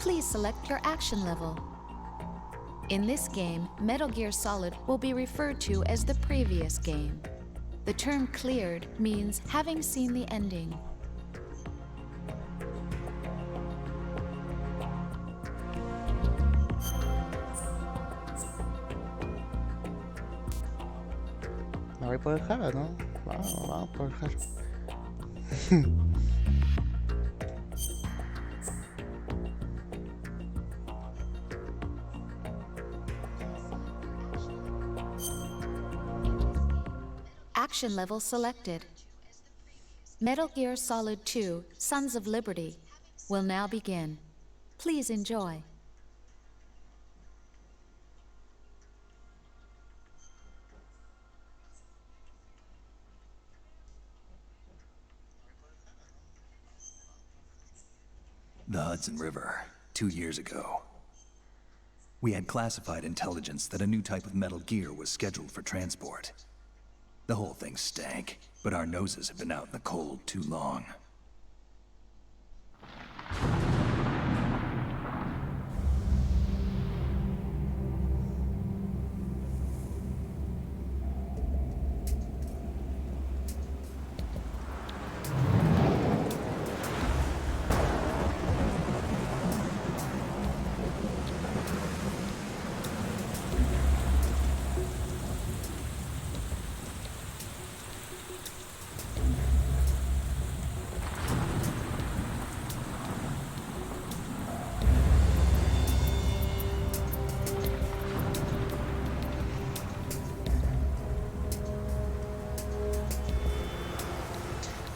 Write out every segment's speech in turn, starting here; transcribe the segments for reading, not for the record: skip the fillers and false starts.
Please select your action level. In this game, Metal Gear Solid will be referred to as the previous game. The term cleared means having seen the ending. Me voy por el Jara, ¿no? Vamos por el Jara. Action level selected. Metal Gear Solid 2: Sons of Liberty will now begin. Please enjoy. The Hudson River, 2 years ago. We had classified intelligence that a new type of Metal Gear was scheduled for transport. The whole thing stank, but our noses have been out in the cold too long.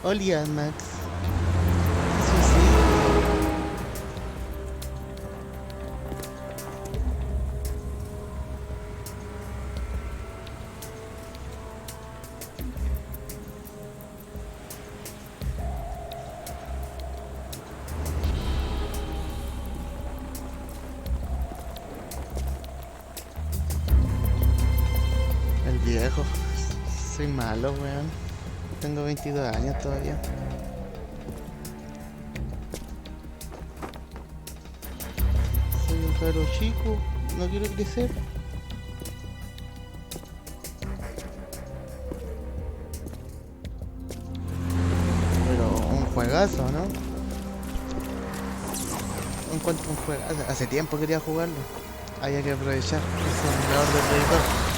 Olía, Max. Sí, sí. El viejo. Soy malo, weón. Tengo 22 años todavía. Soy un caro chico, no quiero crecer. Pero un juegazo, ¿no? Encuentro un juegazo. Hace tiempo quería jugarlo. Había que aprovechar ese emulador de Play 2.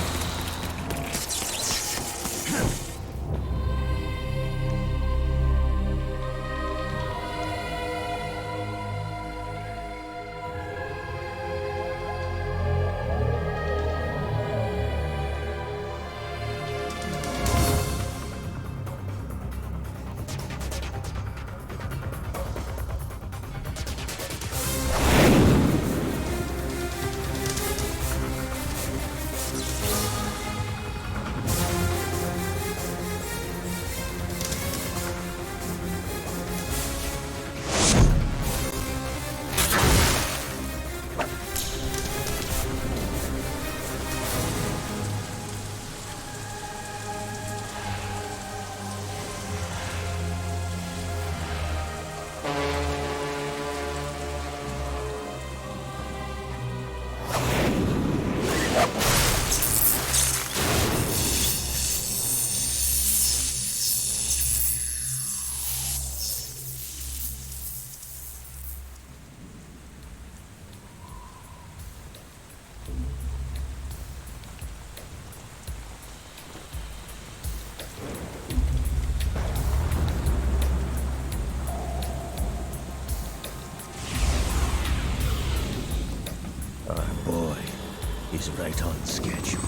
He's right on schedule.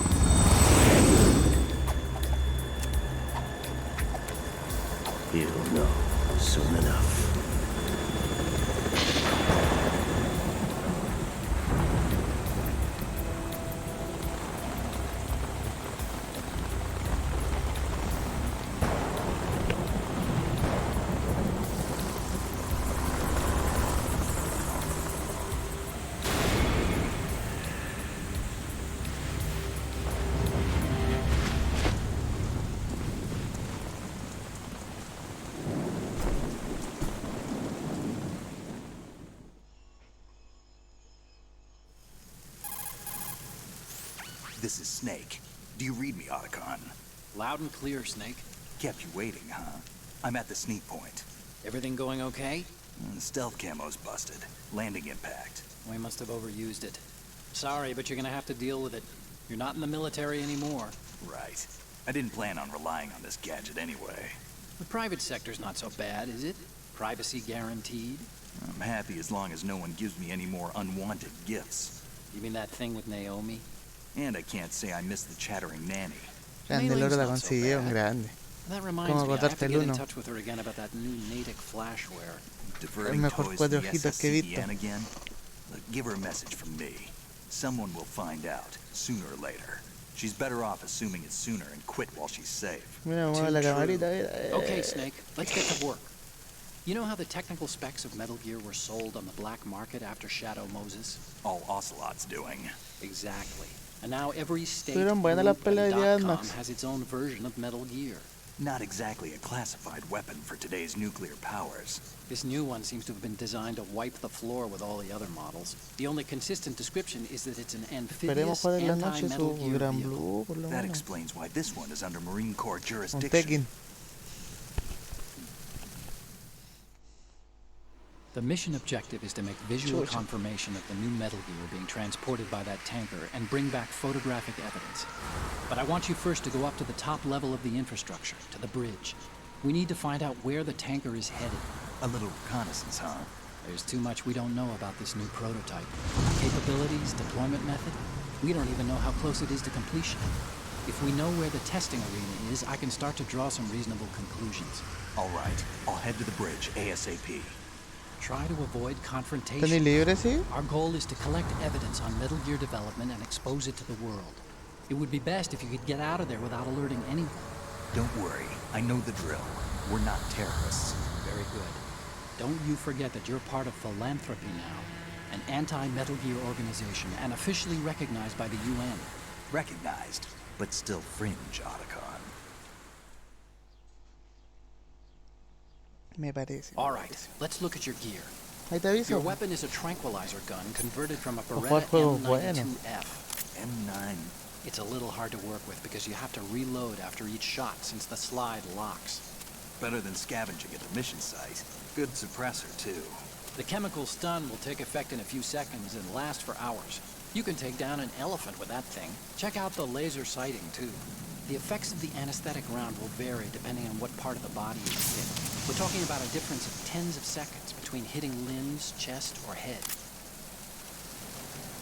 He'll know soon enough. This is Snake. Do you read me, Otacon? Loud and clear, Snake. Kept you waiting, huh? I'm at the sneak point. Everything going okay? The stealth camo's busted. Landing impact. We must have overused it. Sorry, but you're gonna have to deal with it. You're not in the military anymore. Right. I didn't plan on relying on this gadget anyway. The private sector's not so bad, is it? Privacy guaranteed? I'm happy as long as no one gives me any more unwanted gifts. You mean that thing with Naomi? And I can't say I miss the chattering nanny. Grande, el oro la consiguió, grande. That reminds Como me, I have to agotarte el get in uno. touch with her again about that new Natick flashware. Diverting mejor toys cuatro to the hojitas que he visto. SSCN again? Look, give her a message from me. Someone will find out, sooner or later. She's better off assuming it sooner and quit while she's safe. Mira, mueve Too la true. camarita, mira. Okay, Snake, let's get to work. You know how the technical specs of Metal Gear were sold on the black market after Shadow Moses? All Ocelot's doing. Exactly. And now every state, Estuvieron buenas las group, and peleas de Mad .com Max. has its own version of Metal Gear. Not exactly a classified weapon for today's nuclear powers. This new one seems to have been designed to wipe the floor with all the other models. The only consistent description is that it's an Esperemos amphibious jugar en la noche anti-Metal su Gear Gran vehicle. Blue, por lo That menos. explains why this one is under Marine Corps Un jurisdiction. Tekken. The mission objective is to make visual Chucha. confirmation of the new Metal Gear being transported by that tanker and bring back photographic evidence. But I want you first to go up to the top level of the infrastructure, to the bridge. We need to find out where the tanker is headed. A little reconnaissance, huh? There's too much we don't know about this new prototype. Capabilities, deployment method. We don't even know how close it is to completion. If we know where the testing arena is, I can start to draw some reasonable conclusions. All right, I'll head to the bridge ASAP. Try to avoid ¿Tenéis confrontation. libre, sí? Our goal is to collect evidence on Metal Gear development and expose it to the world. It would be best if you could get out of there without alerting anyone. Don't worry, I know the drill. We're not terrorists. Very good. Don't you forget that you're part of Philanthropy now, an anti-Metal Gear organization and officially recognized by the UN. Recognized, but still fringe, Otacon. Me parece. All right, let's look at your gear. Ahí te Your aviso. weapon is a tranquilizer gun converted from a jugar Beretta juegos buenos. M92F. M9. It's a little hard to work with because you have to reload after each shot since the slide locks. Better than scavenging at the mission site. Good suppressor, too. The chemical stun will take effect in a few seconds and last for hours. You can take down an elephant with that thing. Check out the laser sighting, too. The effects of the anesthetic round will vary depending on what part of the body is hit. We're talking about a difference of tens of seconds between hitting limbs, chest, or head.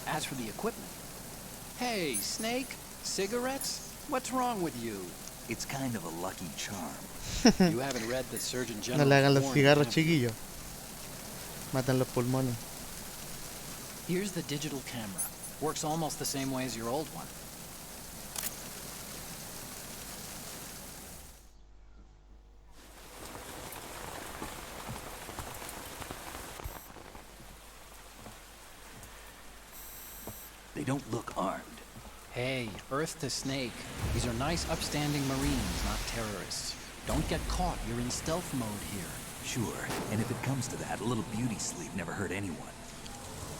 As for the equipment... Hey, Snake, cigarettes? What's wrong with you? It's kind of a lucky charm. You haven't read the Surgeon No General's le hagan los warning, cigarros, have you? chiquillos. Matan los pulmones. Here's the digital camera. Works almost the same way as your old one. They don't look armed. Hey, Earth to Snake. These are nice, upstanding Marines, not terrorists. Don't get caught. You're in stealth mode here. Sure, and if it comes to that, a little beauty sleep never hurt anyone.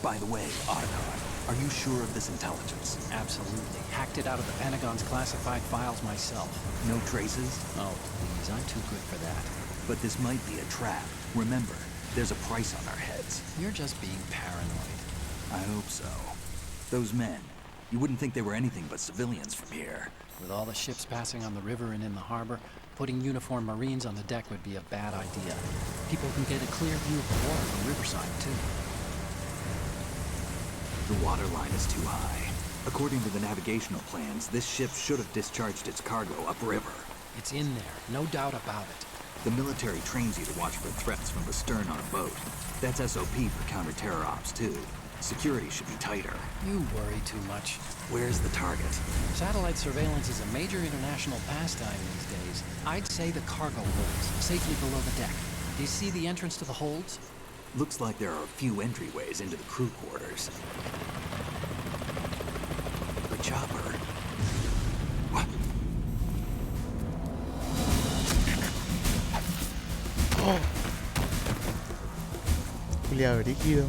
By the way, Otacon, are you sure of this intelligence? Absolutely. Hacked it out of the Pentagon's classified files myself. No traces? Oh, please. I'm too good for that. But this might be a trap. Remember, there's a price on our heads. You're just being paranoid. I hope so. Those men, you wouldn't think they were anything but civilians from here. With all the ships passing on the river and in the harbor, putting uniformed Marines on the deck would be a bad idea. People can get a clear view of the water from Riverside, too. The water line is too high. According to the navigational plans, this ship should have discharged its cargo upriver. It's in there, no doubt about it. The military trains you to watch for threats from the stern on a boat. That's SOP for counter-terror ops, too. Security should be tighter. You worry too much. Where's the target? Satellite surveillance is a major international pastime these days. I'd say the cargo holds, safely below the deck. Do you see the entrance to the holds? Looks like there are a few entryways into the crew quarters. The chopper. What? Culiado brígido.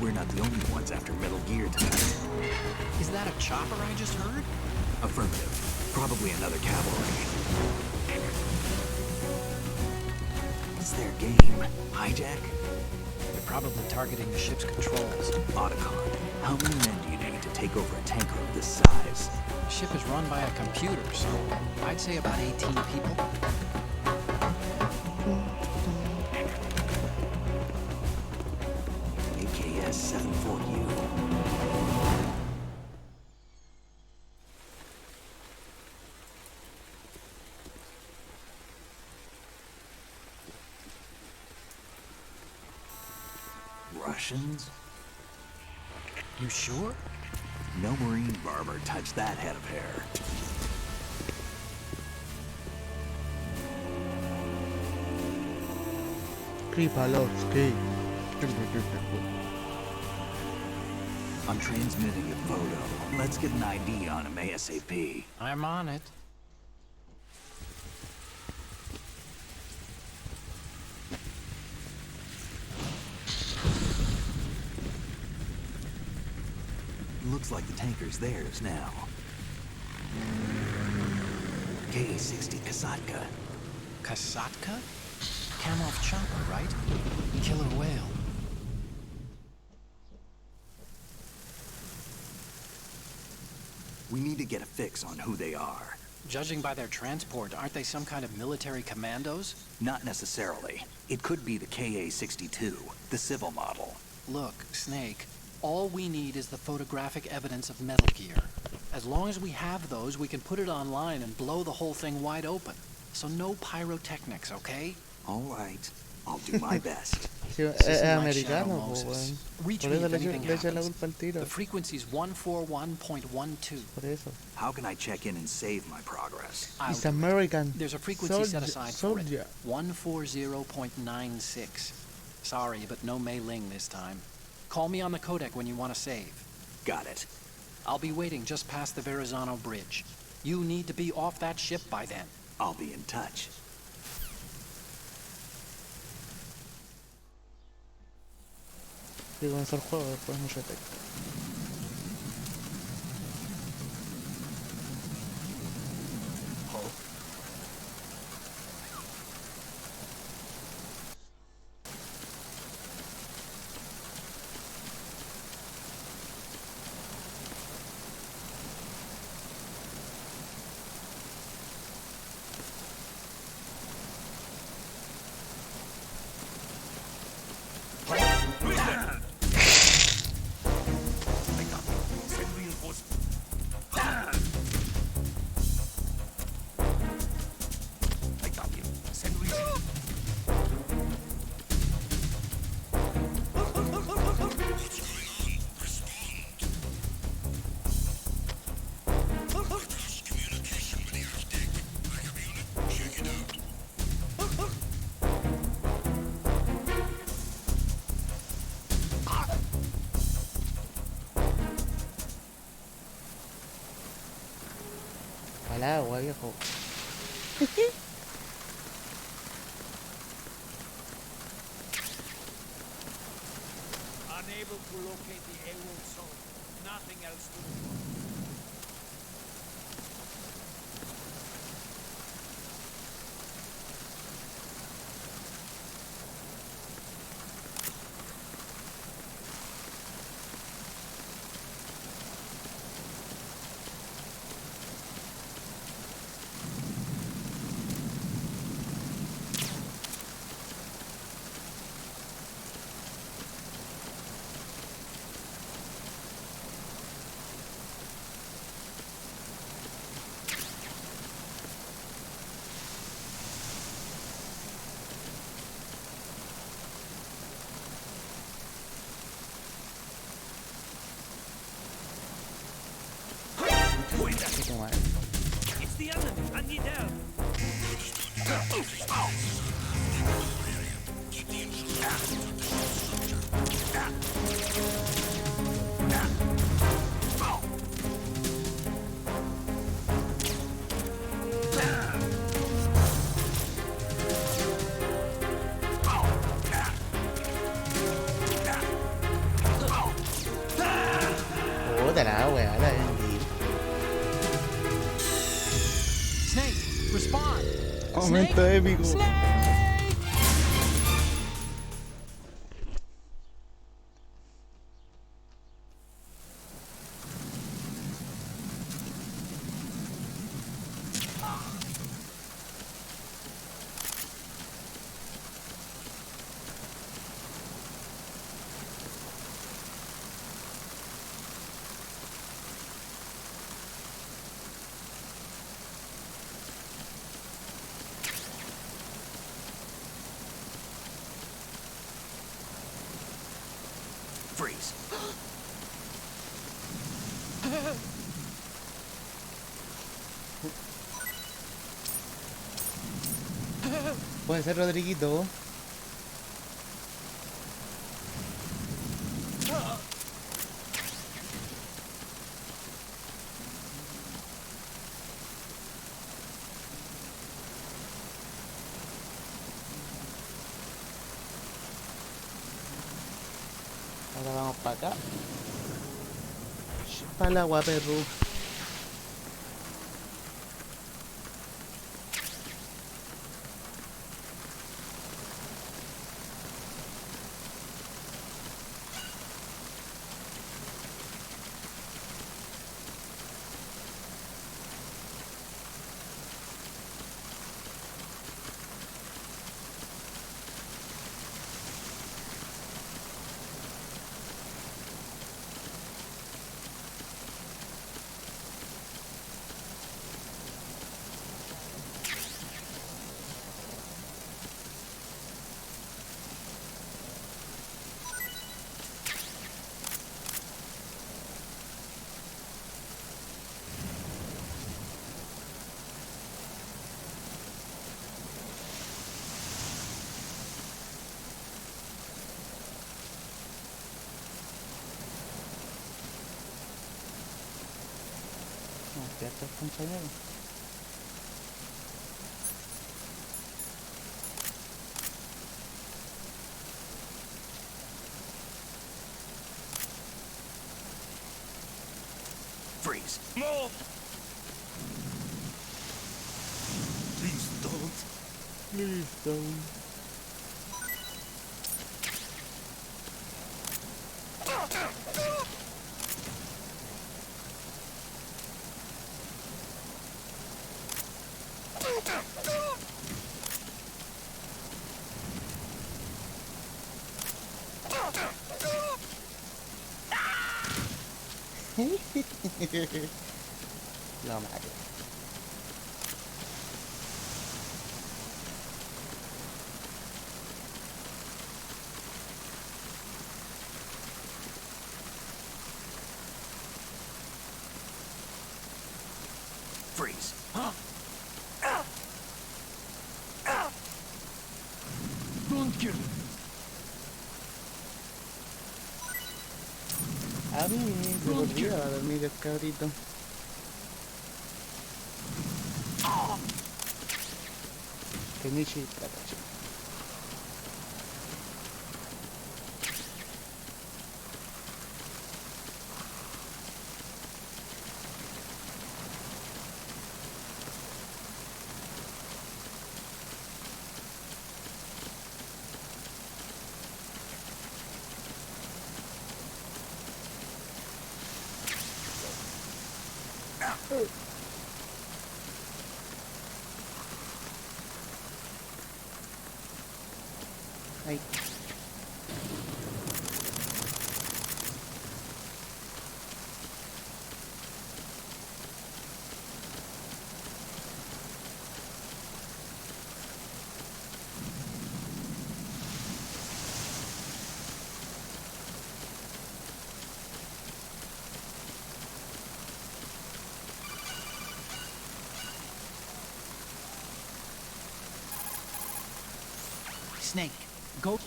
we're not the only ones after Metal Gear tonight. Is that a chopper I just heard? Affirmative. Probably another cavalry. It's their game. Hijack? They're probably targeting the ship's controls. Otacon. How many men do you need to take over a tanker of this size? The ship is run by a computer, so I'd say about 18 people. AKS-74U. Russians? You sure? No Marine barber touched that head of hair. Kripalowski. I'm transmitting a photo. Let's get an ID on him ASAP. I'm on it. Looks like the tanker's theirs now. KA-60 Kasatka. Kasatka? Kamov chopper, right? Killer whale. We need to get a fix on who they are. Judging by their transport, aren't they some kind of military commandos? Not necessarily. It could be the KA-62, the civil model. Look, Snake, all we need is the photographic evidence of Metal Gear. As long as we have those, we can put it online and blow the whole thing wide open. So no pyrotechnics, okay? All right. I'll do my best. Sí, This es isn't like americano, Shadow po, Moses. weón. Reach Por me eso if le anything echan la happens. culpa al tiro. The frequency's 141.12. Por eso. How can I check in and save my progress? I'll It's do it. American. There's a frequency set aside for it. Soldier. 140.96. Sorry, but no Mei Ling this time. Call me on the codec when you want to save. Got it. I'll be waiting just past the Verrazano Bridge. You need to be off that ship by then. I'll be in touch. Y comenzó el juego, después no se detecta. Al agua, viejo. Unable to locate the A-Wolf zone. Nothing else to do. Así como es. It's the enemy. I need help. Momento épico. Freeze. Puede ser Rodriguito. Ahora vamos para acá. Para el agua, perro. Ya está, compañero. Freeze. Move! Please don't. Please don't. Lo mato. Freeze. Don't kill him. A mí se me olvidaba dormir el cabrito. Kenichi Takashi. Ay. Snake, go.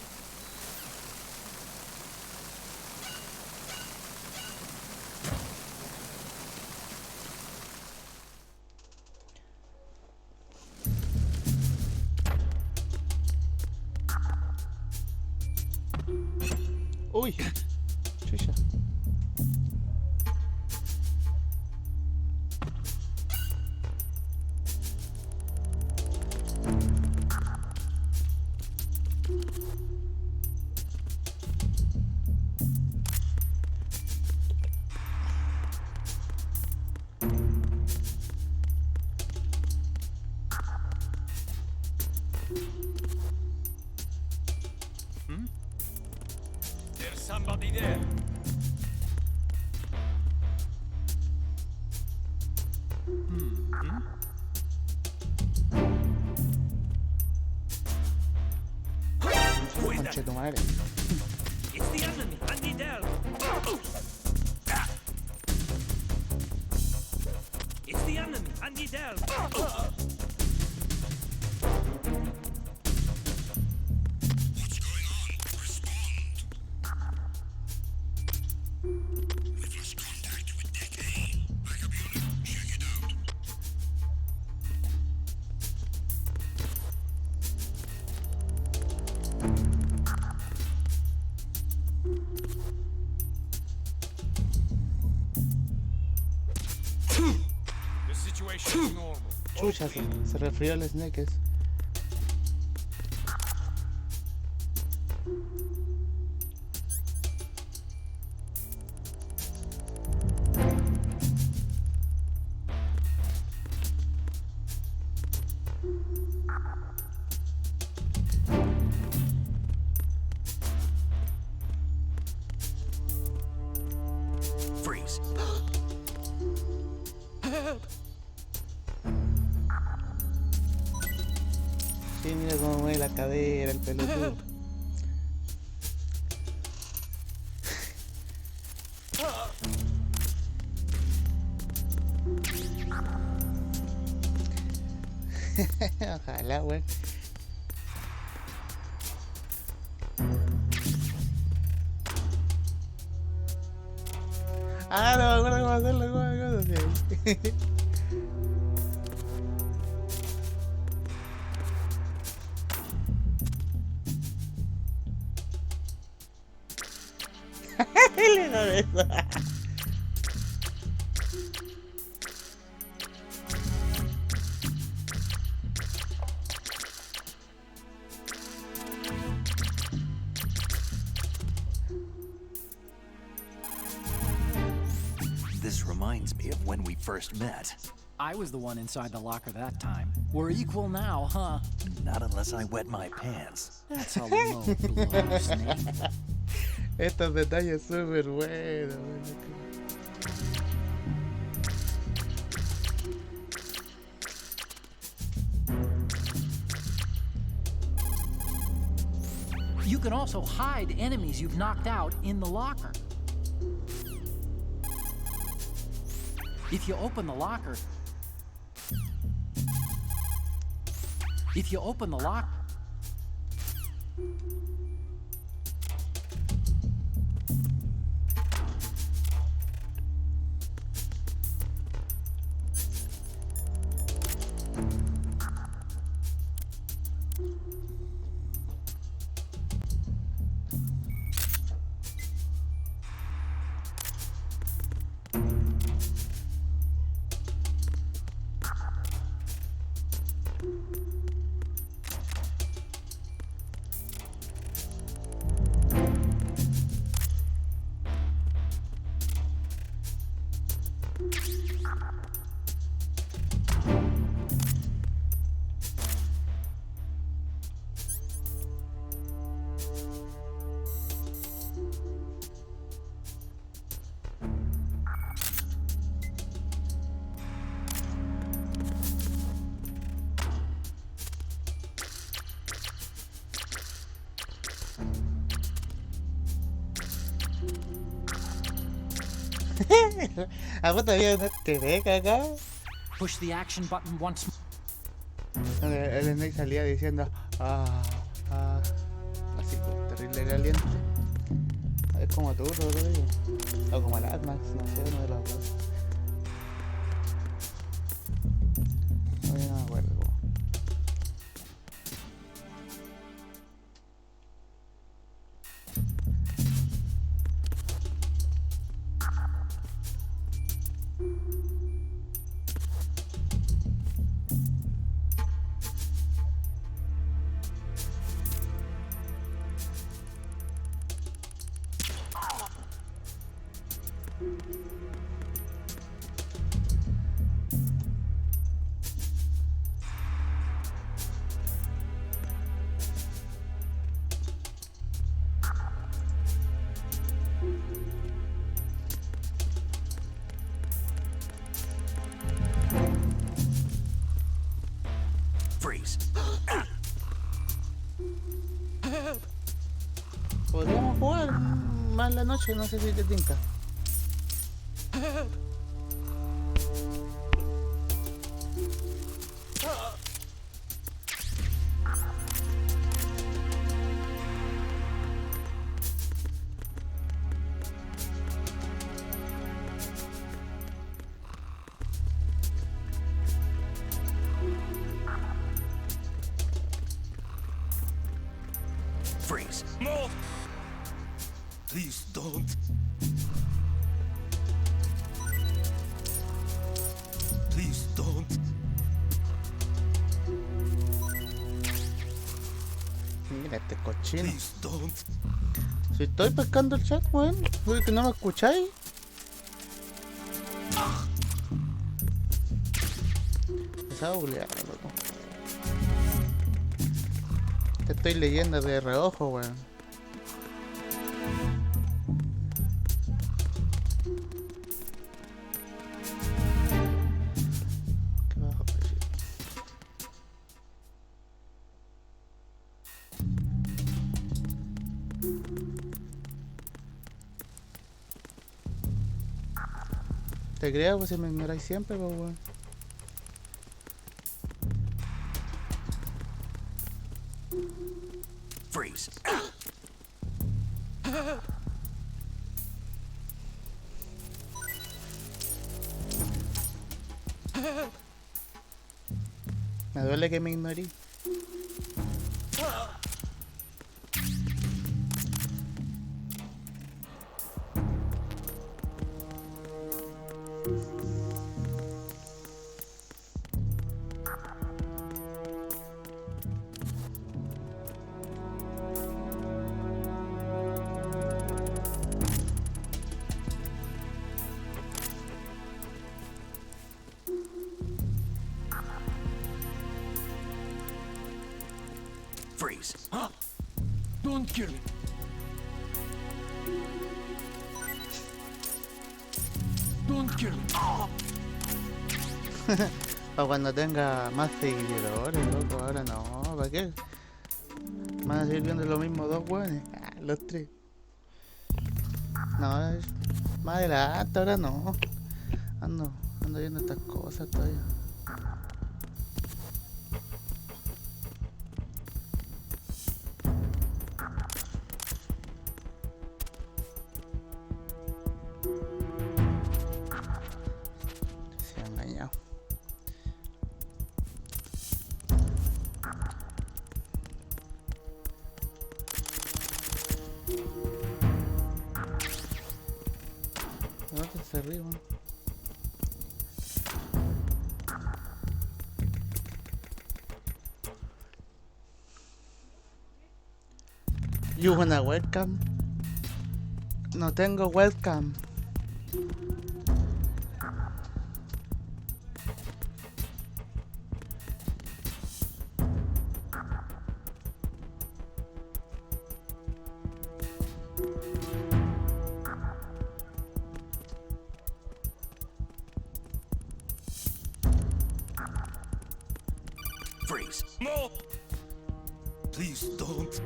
Uy. Chucha. somebody there? Who is that? Conche tu madre. It's the enemy. I need help. It's the enemy. I need help. What's going on? Respond. We've lost contact with Deck A. Backup unit, check it out. The situation is normal. Chucha, se resfrió el Snake ese. Freeze. Sí, mira cómo mueve la cadera, el pelotudo. Ojalá, güey. Ah, no me acuerdo cómo hacerlo, cómo hacerlo. Le hizo eso. This reminds me of when we first met. I was the one inside the locker that time. We're equal now, huh? Not unless I wet my pants. That's a low blow, Snake. Estos detalles súper buenos, güey. You can also hide enemies you've knocked out in the locker. If you open the locker... If you open the lock... ¿A vos todavía no te ve, acá? Push the action button once more. Donde el Snake salía diciendo así, terrible caliente. Es como tú, Rodrigo. O como el Atmax, no sé, uno de los dos. No, yo no me acuerdo. Podríamos jugar más la noche, no sé si te tinca. Freeze. No! Please don't. Please don't. Mira este cochino. Please don't. Si estoy pescando el chat, weón. Uy, que no me escucháis. Pesado buleado, loco. Te estoy leyendo de reojo, weón. Qué bajo, cochino. Te creo, pues si me ignoráis siempre, pues weón. Freeze. Me duele que me ignoré. Freeze. Don't kill me. Don't kill me. Para cuando tenga más seguidores, loco. Ahora no, ¿para qué? Van a seguir viendo lo mismo dos weones. Ah, los tres. No, más adelante, ahora no. Ando viendo estas cosas todavía. Se ha engañado. No te arriba. You wanna webcam? No tengo webcam. Freeze. No! Please don't.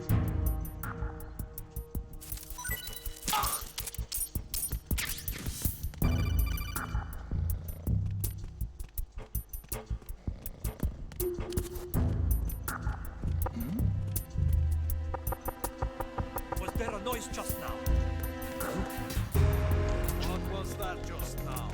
Was there a noise just now? What was that just now?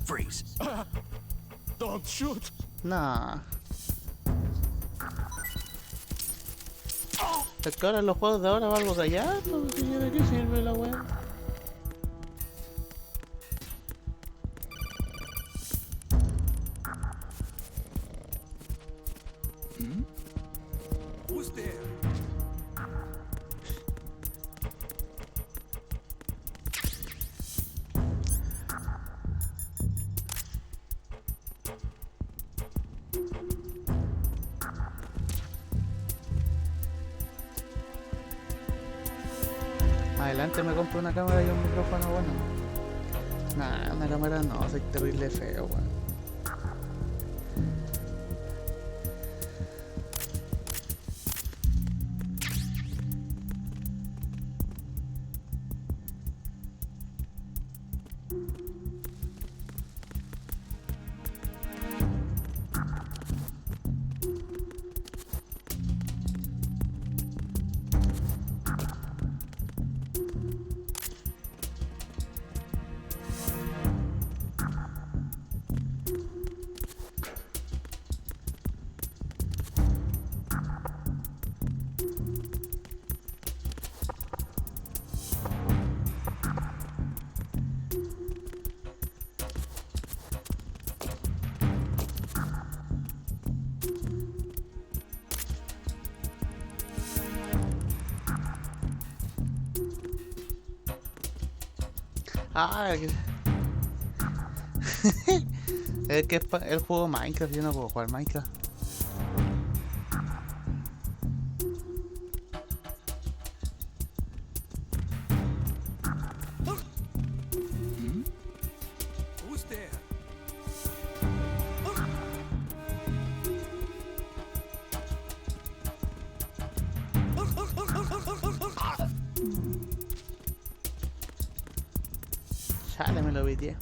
Freeze. Don't shoot. Nah. Es que ahora los juegos de ahora valgo callar, pues, ¿de qué sirve la wea? Who's there? adelante me compro una cámara y un micrófono bueno. Nah, una cámara no, soy terrible feo, weón. Ah, es que es el juego Minecraft, yo no puedo jugar Minecraft. Who's there? Chale, me lo vitié.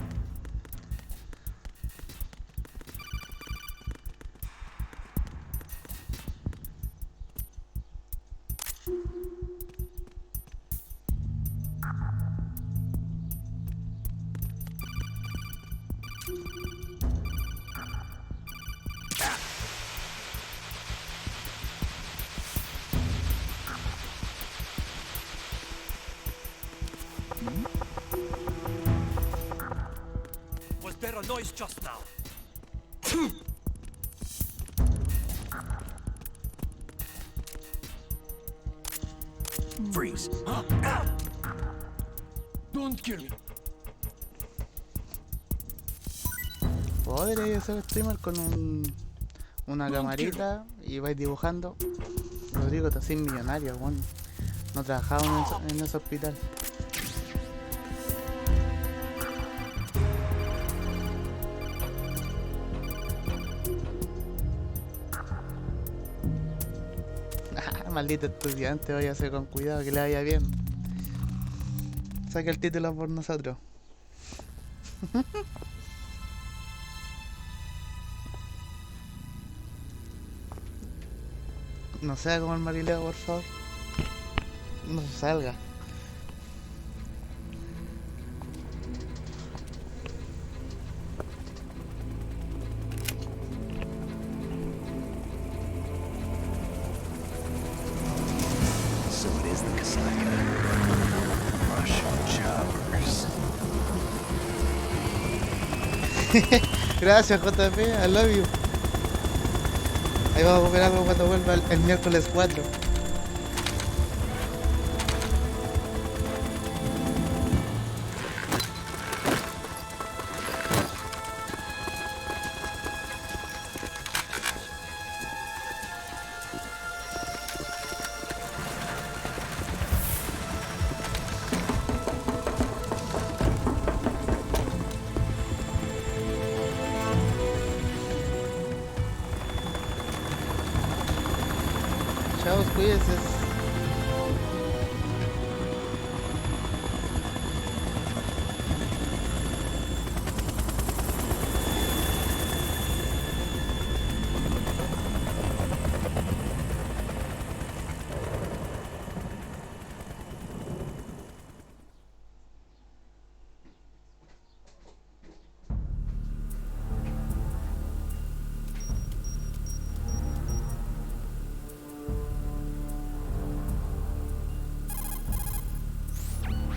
Was there a noise just now? Freeze. Don't kill me. Podría ser streamer con una camarita y vais dibujando. Rodrigo, te haces millonario, weón. No trabajaba en ese hospital. Maldito estudiante, váyase con cuidado, que le vaya bien. Saque el título por nosotros. No sea como el Marileo, por favor. No se salga. So it is the Kasaka. Russian choppers. Gracias, JP, I love you. Ahí vamos a comer algo cuando vuelva el miércoles 4. Chao, cuídense.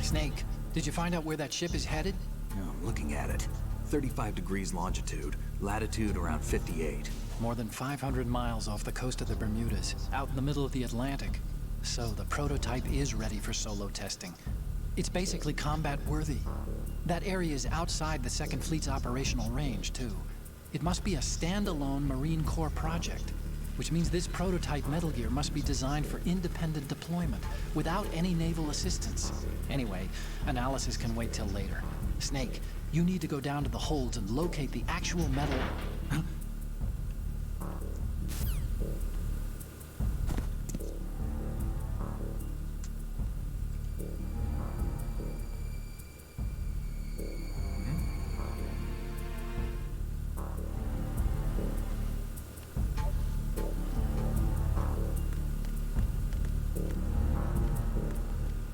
Snake, did you find out where that ship is headed? Yeah, I'm looking at it. 35 degrees longitude, latitude around 58. More than 500 miles off the coast of the Bermudas, out in the middle of the Atlantic. So the prototype is ready for solo testing. It's basically combat worthy. That area is outside the Second Fleet's operational range, too. It must be a standalone Marine Corps project. which means this prototype Metal Gear must be designed for independent deployment, without any naval assistance. Anyway, analysis can wait till later. Snake, you need to go down to the holds and locate the actual metal... Huh?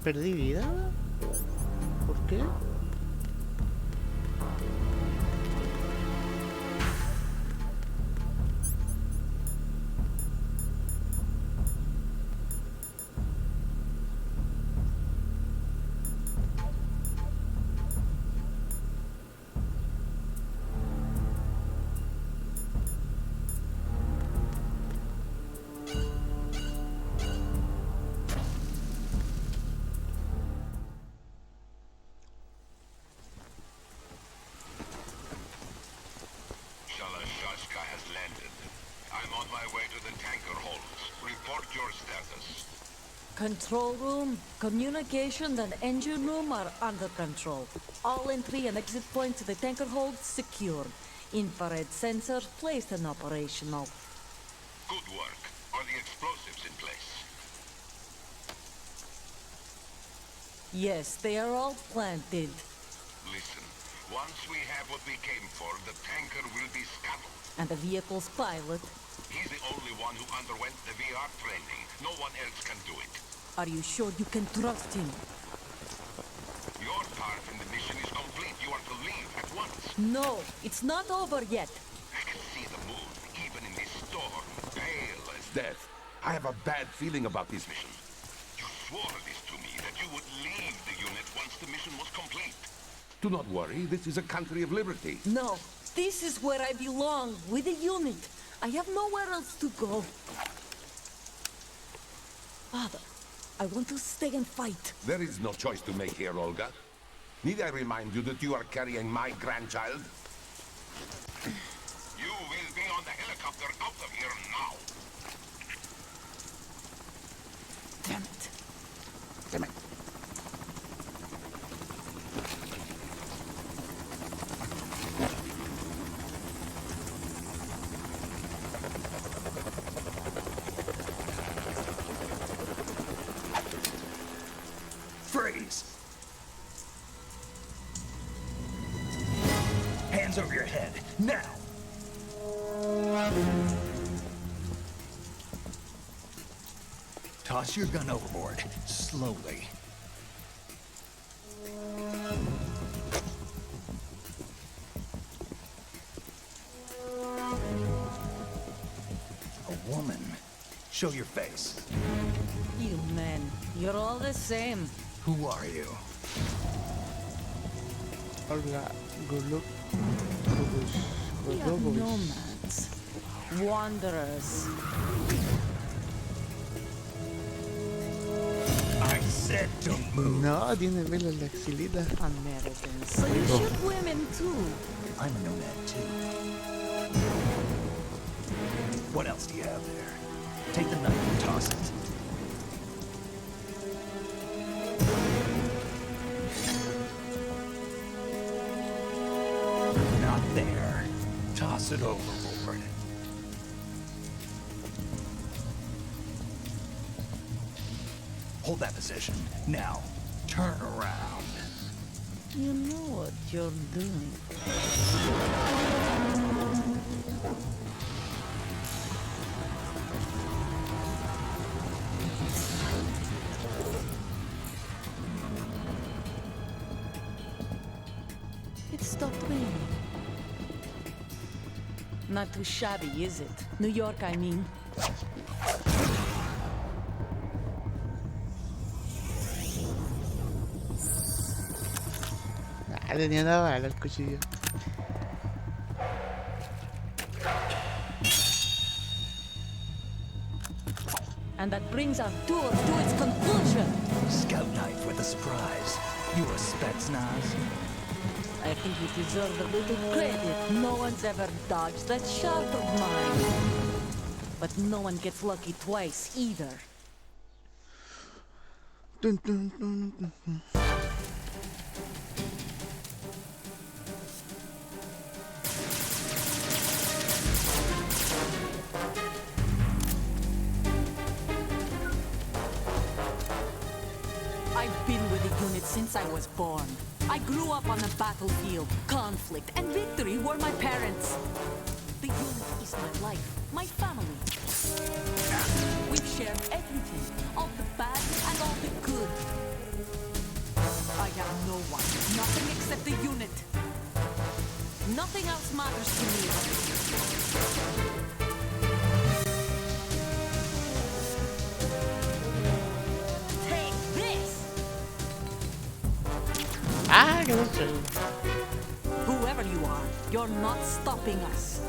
¿Perdí vida? ¿Por qué? Shalashaska has landed. I'm on my way to the tanker holds. Report your status. Control room, communication, and engine room are under control. All entry and exit points to the tanker hold secured. Infrared sensors placed and operational. Good work. Are the explosives in place? Yes, they are all planted. Listen, once we have what we came for, the tanker will be scuttled. And the vehicle's pilot. He's the only one who underwent the VR training. No one else can do it. Are you sure you can trust him? Your part in the mission is complete. You are to leave at once. No, it's not over yet. I can see the moon, even in this storm, pale as Death. I have a bad feeling about this mission. you swore this to me, that you would leave the unit once the mission was complete. Do not worry, this is a country of liberty. No, this is where I belong, with the unit. I have nowhere else to go. Father, I want to stay and fight. There is no choice to make here, Olga. Need I remind you that you are carrying my grandchild? You will be on the helicopter out of here now. Damn it. Damn it. Freeze! Hands over your head, now! Toss your gun overboard, slowly. A woman. Show your face. You men, you're all the same. Who are you? Olga Guluk. We are nomads. Wanderers. I said don't move. No, tiene pelo en la axilita. Americans. So you shoot women too. I'm a nomad too. What else do you have there? Take the knife and toss it. Not there. Toss it overboard. Hold that position. Now, turn around. You know what you're doing. It stopped raining. Not too shabby, is it? New York, I mean. Ah, tenía una bala el cuchillo. And that brings our tour to its conclusion. Scout knife with a surprise. You a Spetsnaz? I think you deserve a little credit. No one's ever dodged that shot of mine. but no one gets lucky twice either. Dun, dun, dun, dun, dun. I've been with the unit since I was born. I grew up on the battlefield. Conflict and victory were my parents. The unit is my life, my family. We've shared everything, all the bad and all the good. I have no one, nothing except the unit. Nothing else matters to me. Take this! Ah, qué dulce. Whoever you are, you're not stopping us.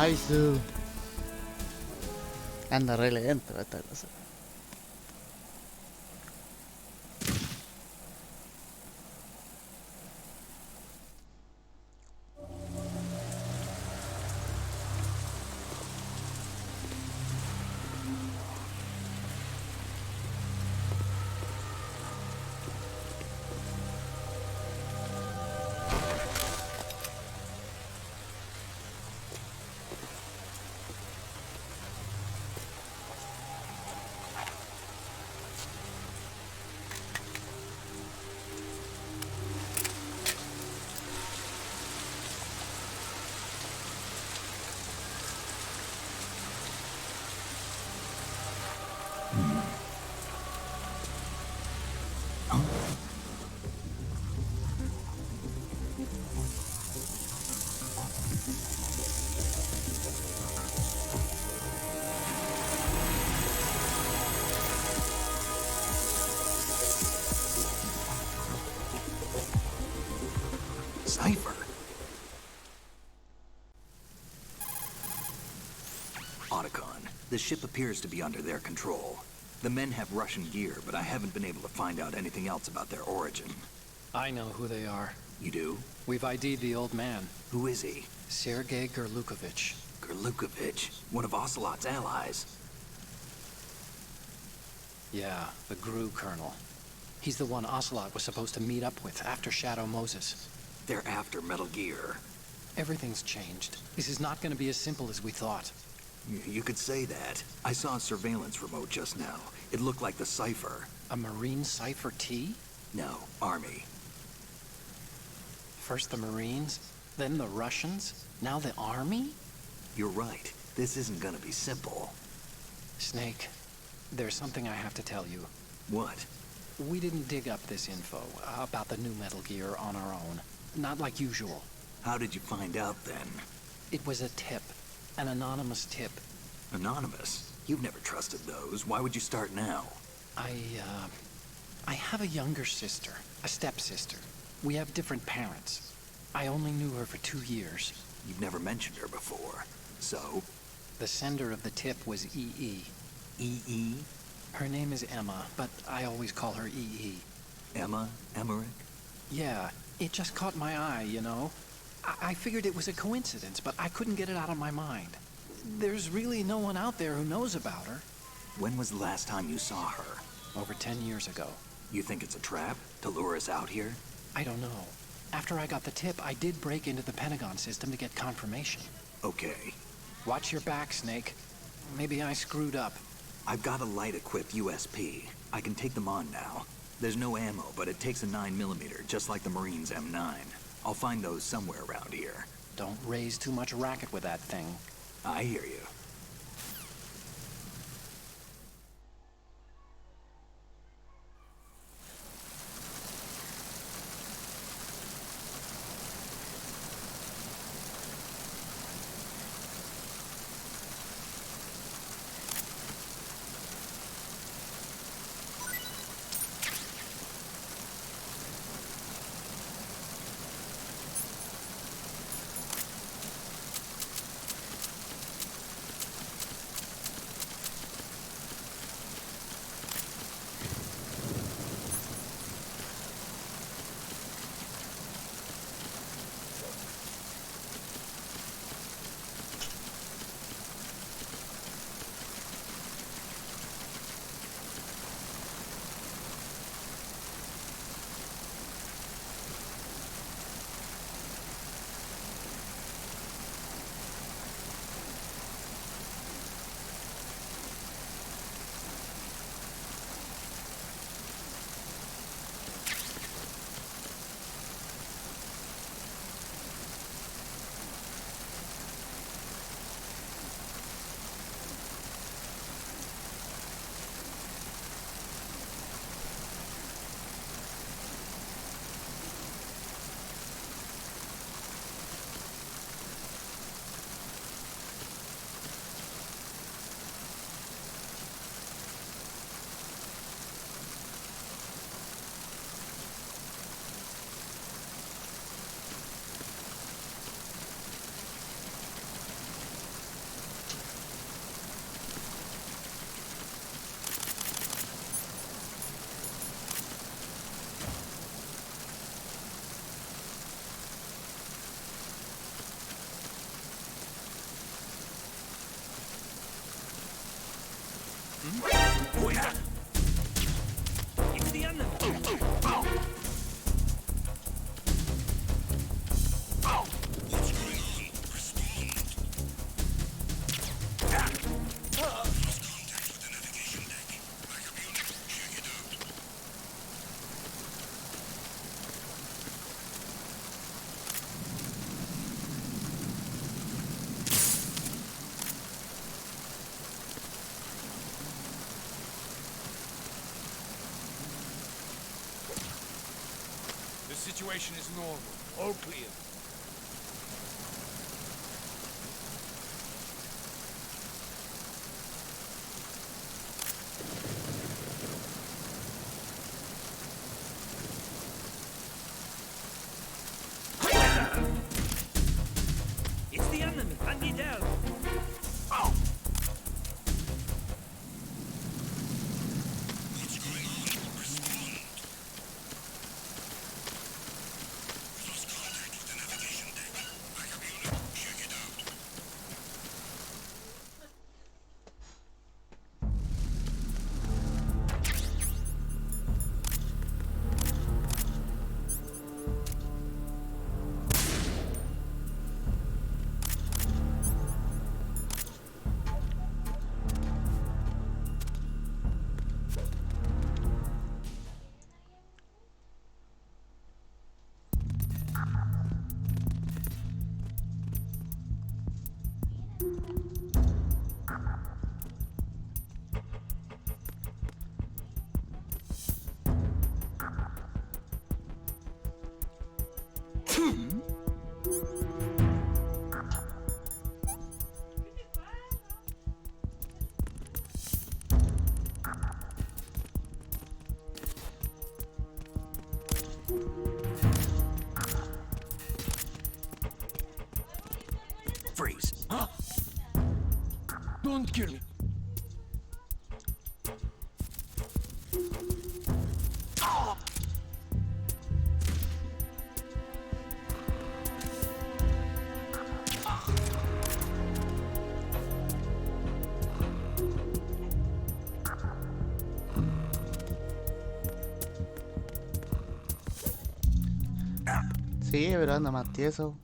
Nice. Anda re lento esta cosa. cipher. Otacon, the ship appears to be under their control. The men have Russian gear, but I haven't been able to find out anything else about their origin. I know who they are. You do? We've ID'd the old man, Who is he? Sergei Gerlukovich. Gerlukovich, one of Ocelot's allies. Yeah, the GRU colonel. He's the one Ocelot was supposed to meet up with after Shadow Moses. They're after Metal Gear. Everything's changed. This is not going to be as simple as we thought. You could say that. I saw a surveillance remote just now. It looked like the cipher. A Marine Cipher T? No, Army. First the Marines, then the Russians, now the Army? You're right. This isn't gonna be simple. Snake, there's something I have to tell you. What? We didn't dig up this info about the new Metal Gear on our own. Not like usual. How did you find out then? It was a tip. An anonymous tip. Anonymous? You've never trusted those. Why would you start now? I have a younger sister, a stepsister. We have different parents. I only knew her for 2 years. You've never mentioned her before. So? The sender of the tip was EE. EE? Her name is Emma, but I always call her EE. Emma? Emmerich? Yeah, it just caught my eye, you know? I figured it was a coincidence, but I couldn't get it out of my mind. There's really no one out there who knows about her. When was the last time you saw her? Over 10 years ago. You think it's a trap? To lure us out here? I don't know. After I got the tip, I did break into the Pentagon system to get confirmation. Okay. Watch your back, Snake. Maybe I screwed up. I've got a light-equipped USP. I can take them on now. There's no ammo, but it takes a 9mm, just like the Marines' M9. I'll find those somewhere around here. Don't raise too much racket with that thing. I hear you. The situation is normal. All clear. Huh? Don't kill me. Sí, pero anda más tieso.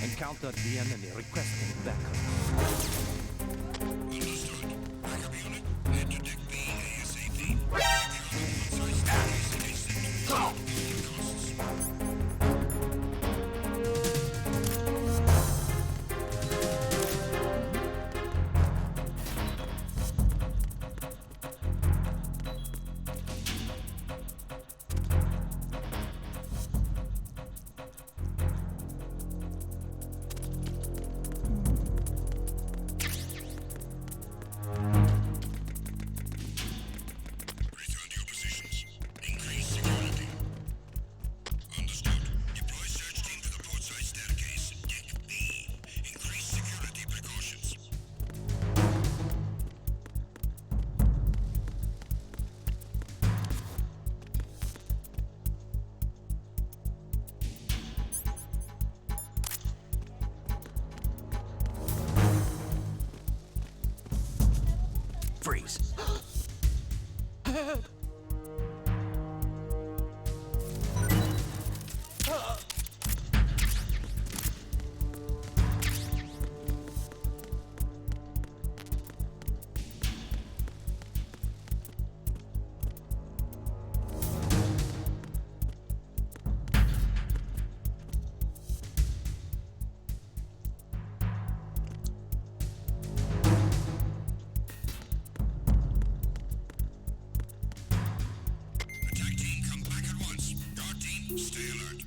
Encounter the enemy requesting backup. Understood. Backup unit, head to Deck B ASAP. Return to your positions. Increase security. Understood. Deploy search team to the portside staircase. Deck B. Increase security precautions. Freeze. Attack team, come back at once. Guard team, stay alert.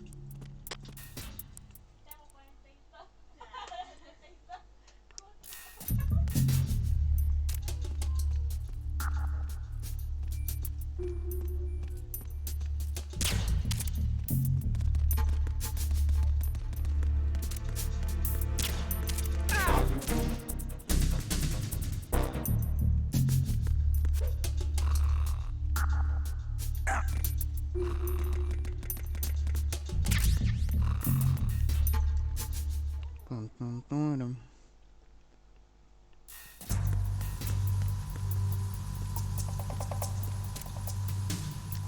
Tum, tum, tum.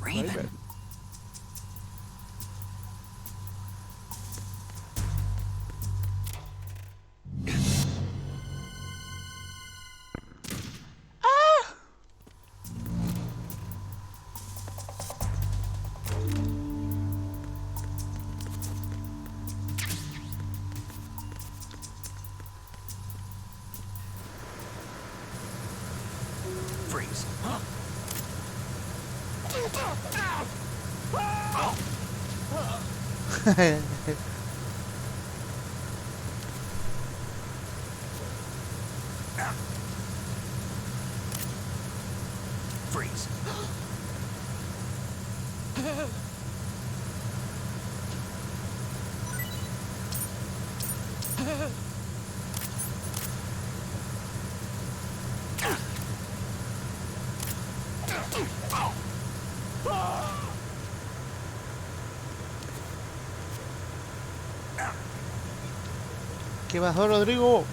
Raven. Freeze. Huh? Freeze. ¿Qué pasó, Rodrigo?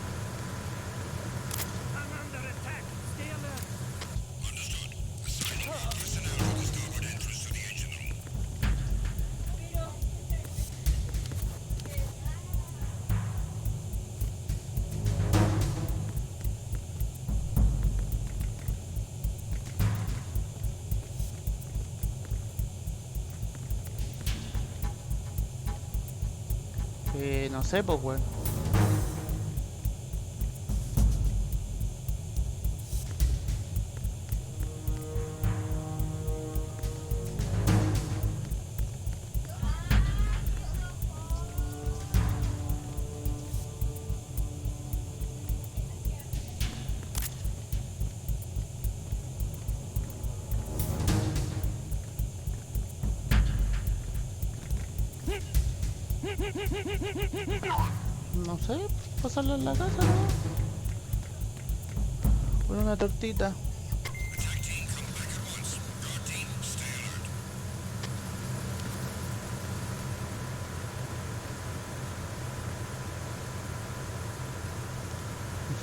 I'm under attack. Stay alert. Assigning more personnel to the starboard entrance to the engine room. No sé, pues, weón. No sé, pasarla en la casa, ¿no? Con una tortita. Attack team, come back at once. Guard team, stay alert.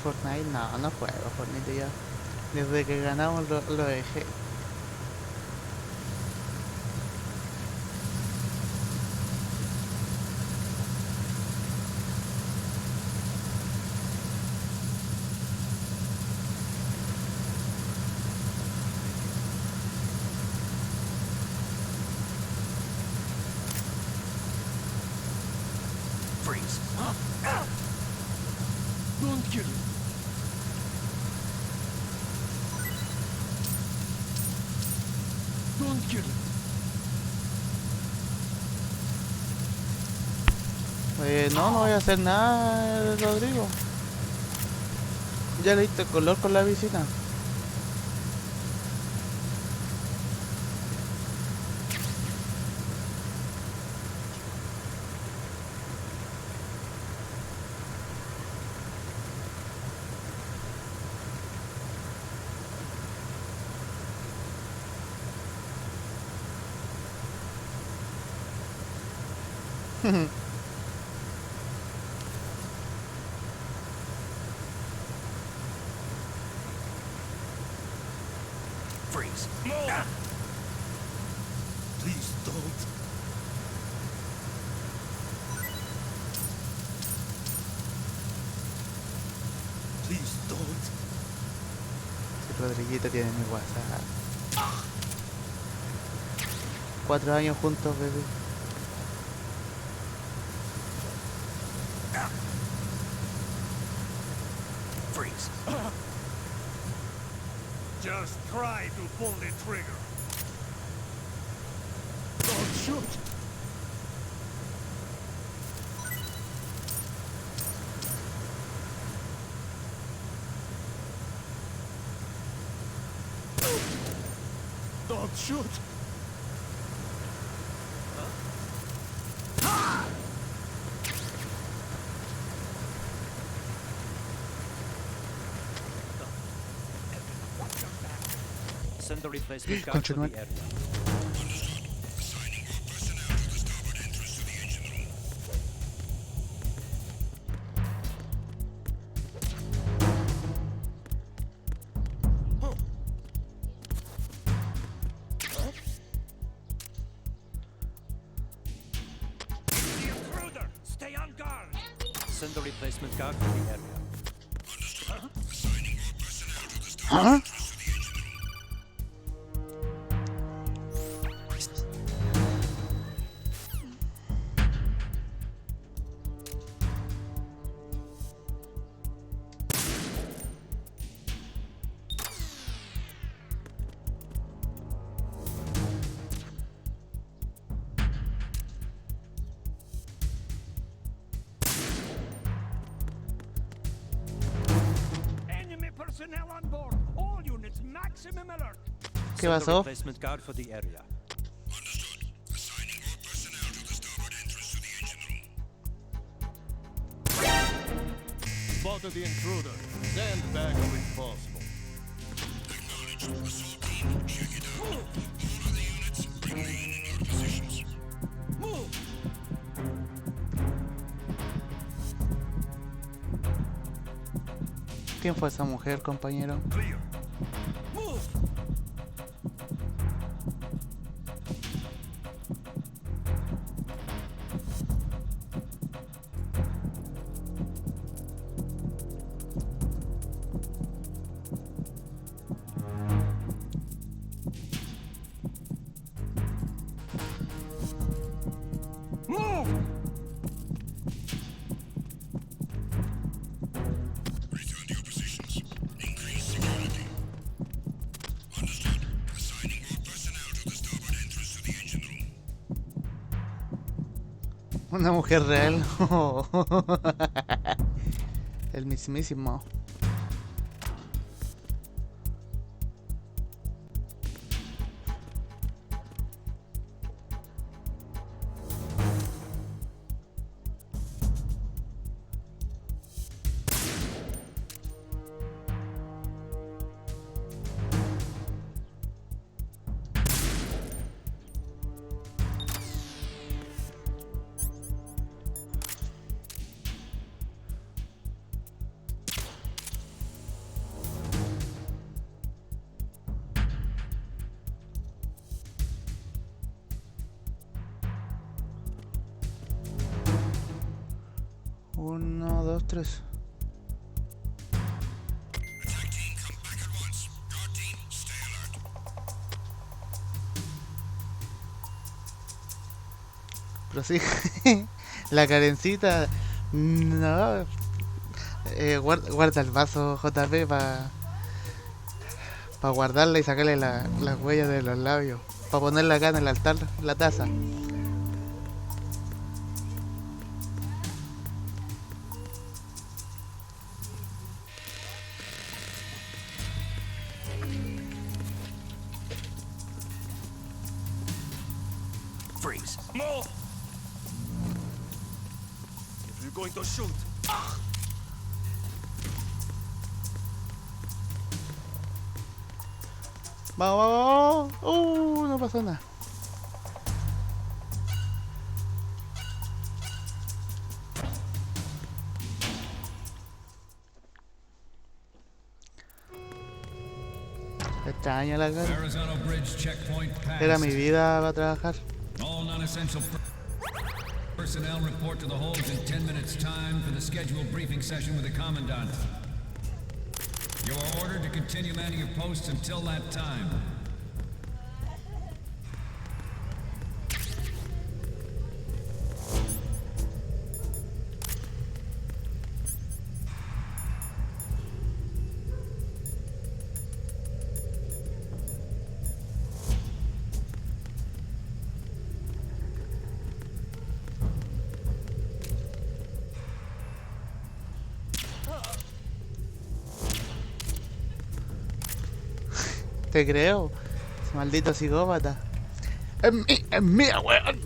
Fortnite, no juego Fortnite ya. Desde que ganamos lo dejé. Freeze! Don't kill him! Don't kill him! No voy a hacer nada, Rodrigo. Ya le diste color con la visita. Freeze! Please don't. Please don't. Si Rodriguito tiene mi WhatsApp. 4 años juntos, bebé. Freeze! Just try to pull the trigger. Don't shoot! Don't shoot! Send the replacement guard to the Continúen. area. Understood. Assigning more personnel to the starboard entrance to the engine room. The intruder. Stay on guard. Send the replacement guard to the area. Understood. Assigning more personnel to the starboard Huh? entrance to the engine room. Enemy personnel on board. All units, maximum alert. ¿Qué send the pasó? replacement guard for the area. Understood. Assigning all personnel to the starboard entrance to the engine room. Spotted the intruder. Stand back if possible. Acknowledged. Assault team, check it out. All other units, remain in your positions. ¿Quién fue esa mujer, compañero? Return to your positions. Increase security. Understood. Assigning all personnel to the starboard entrance to the engine room. Una mujer real. El mismísimo. Uno, dos, tres. Attack team, come back at once. Guard team, stay alert. Pero sí, la Karencita. No. Guarda el vaso, JP, para guardarla y sacarle las huellas de los labios. Para ponerla acá en el altar, la taza. Freeze. Move! If you're going to shoot, Vamos, vamos. No pasó nada. Extraña la cara. Arizona Bridge checkpoint passed. Era mi vida para trabajar. All non-essential personnel report to the holds in 10 minutes time for the scheduled briefing session with the Commandant. You are ordered to continue manning your posts until that time. Te creo. Ese maldito psicópata. Es mía, weón.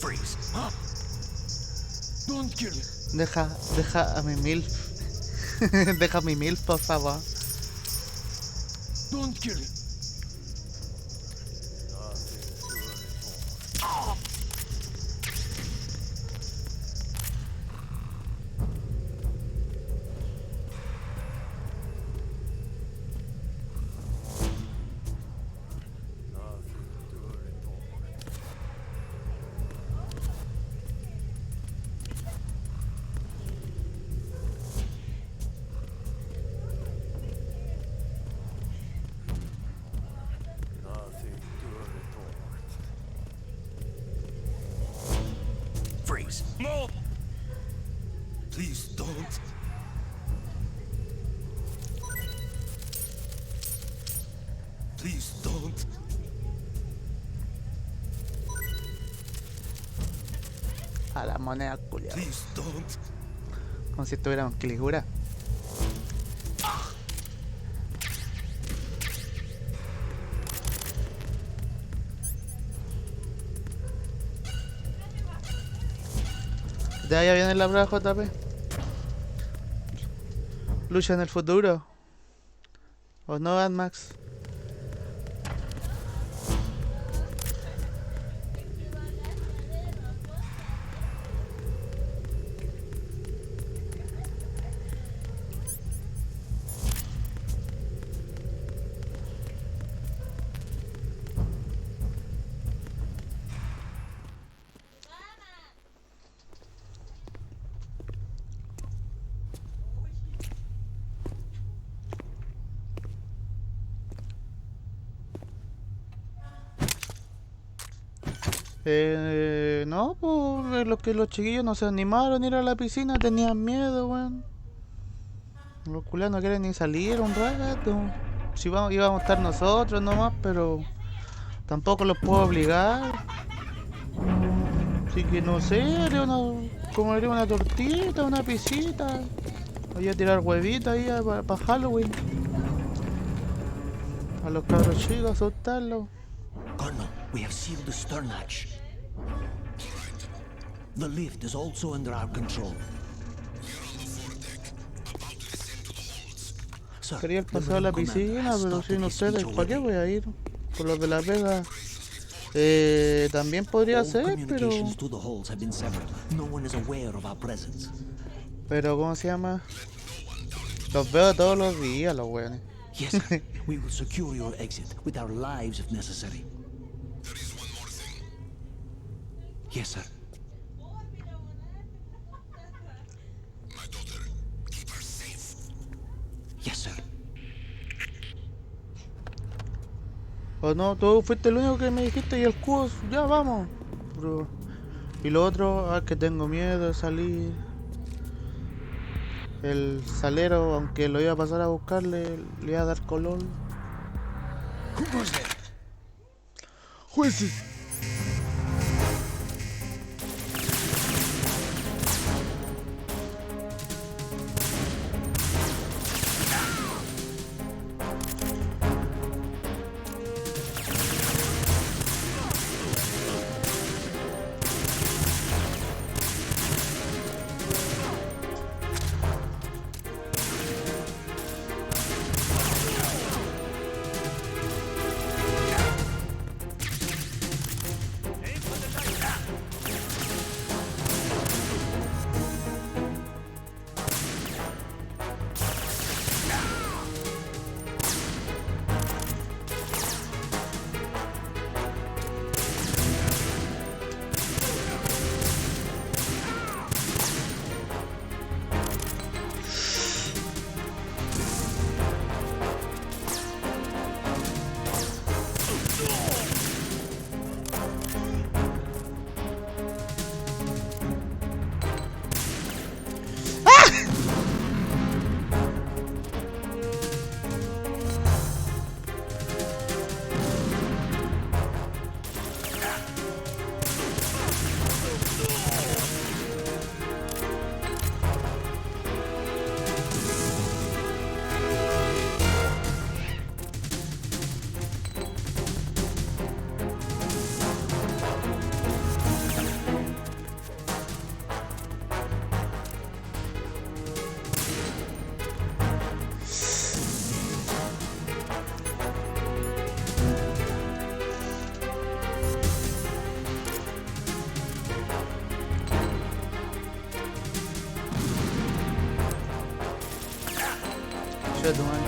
Freeze. don't kill me. Deja a mi milf. Deja a mi milf, por favor. Don't kill me. Freeze. No! Please don't. Please don't. A la moneda culiada. Please don't. Como si estuviéramos Kiligura. De allá viene la prueba JP. Lucha en el futuro. ¿O no, Mad Max? No, pues los chiquillos no se animaron a ir a la piscina, tenían miedo, weón. Los culiados no quieren ni salir un rato. Si íbamos a estar nosotros nomás, pero tampoco los puedo obligar. Así que no sé, haría una tortita, una pisita. Voy a tirar huevitos ahí para Halloween. A los cabros chicos, asustarlos. Colonel, we have sealed the stern hatch. The lift is also under our control. Quería el paseo a la piscina, pero sin ustedes, ¿para qué voy a ir? Por los de La Vega. También podría ser, pero... Pero, ¿cómo se llama? Los veo todos los días, los weones. Yes, sir. We will secure your exit with our lives if necessary. There is one more thing. Yes, sir. My daughter, keep her safe. Yes, sir. O no, tú fuiste el único que me dijiste y el cubo, ya vamos. Pero, y lo otro, que tengo miedo de salir. El salero, aunque lo iba a pasar a buscarle, le iba a dar color. Jueces. Concha de tu madre.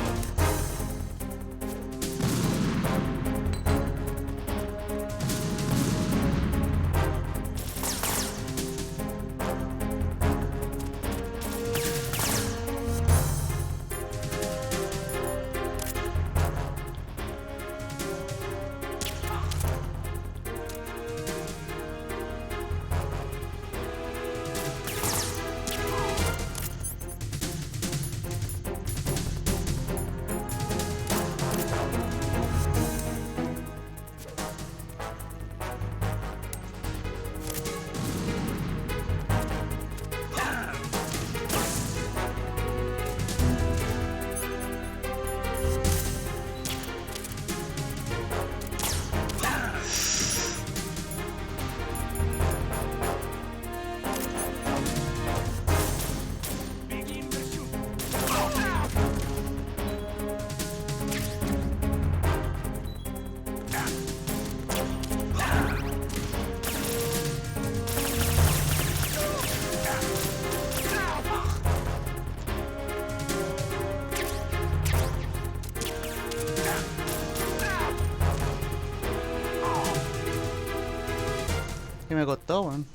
me costó, weón.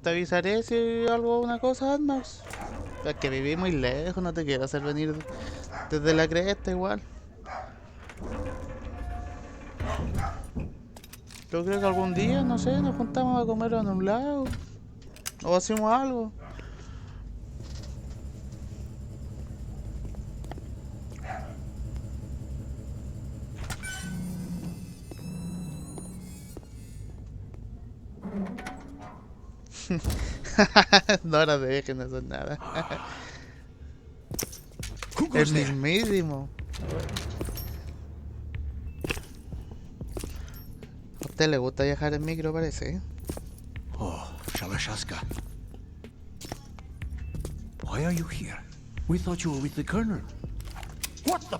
Te avisaré si algo, una cosa, Max. Es que viví muy lejos, no te quiero hacer venir desde la cresta igual. Yo creo que algún día, no sé, nos juntamos a comer en un lado. O hacemos algo. No la dejen hacer nada. El mismísimo. A usted le gusta viajar en micro, parece, ¿eh? Oh, Shalashaska. Why are you here? We thought you were with the Colonel. What the?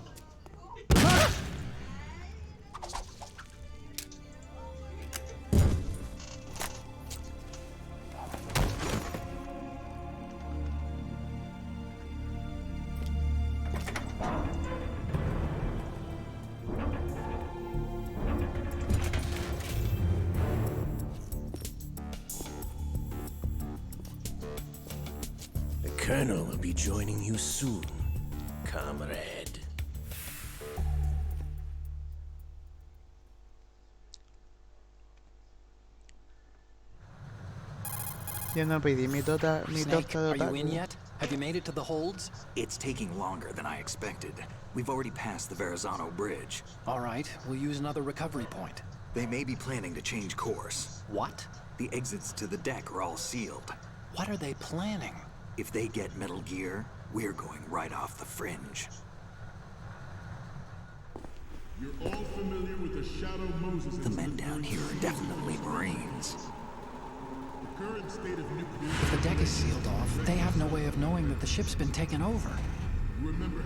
The Colonel will be joining you soon, comrade. Ya no pedí mi torta Snake, de are you otaku. in yet? Have you made it to the holds? It's taking longer than I expected. We've already passed the Verrazano Bridge. All right, we'll use another recovery point. They may be planning to change course. What? The exits to the deck are all sealed. What are they planning? If they get Metal Gear, we're going right off the fringe. You're all familiar with the Shadow Moses. The men down here are definitely Marines. The current state of nuclear. If the deck is sealed off, they have no way of knowing that the ship's been taken over.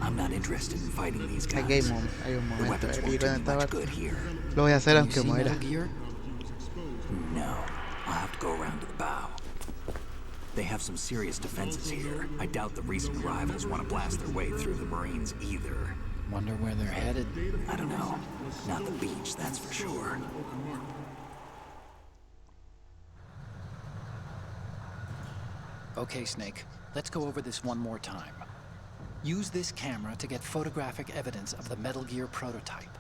I'm not interested in fighting these guys. Hay un The momento weapons won't épico do en me esta much parte. good here. Lo voy a hacer Can you aunque see muera. Metal Gear? No, I'll have to go around to the bow. They have some serious defenses here. I doubt the recent arrivals want to blast their way through the Marines either. Wonder where they're headed. I don't know. Not the beach, that's for sure. Okay, Snake, let's go over this one more time. Use this camera to get photographic evidence of the Metal Gear prototype.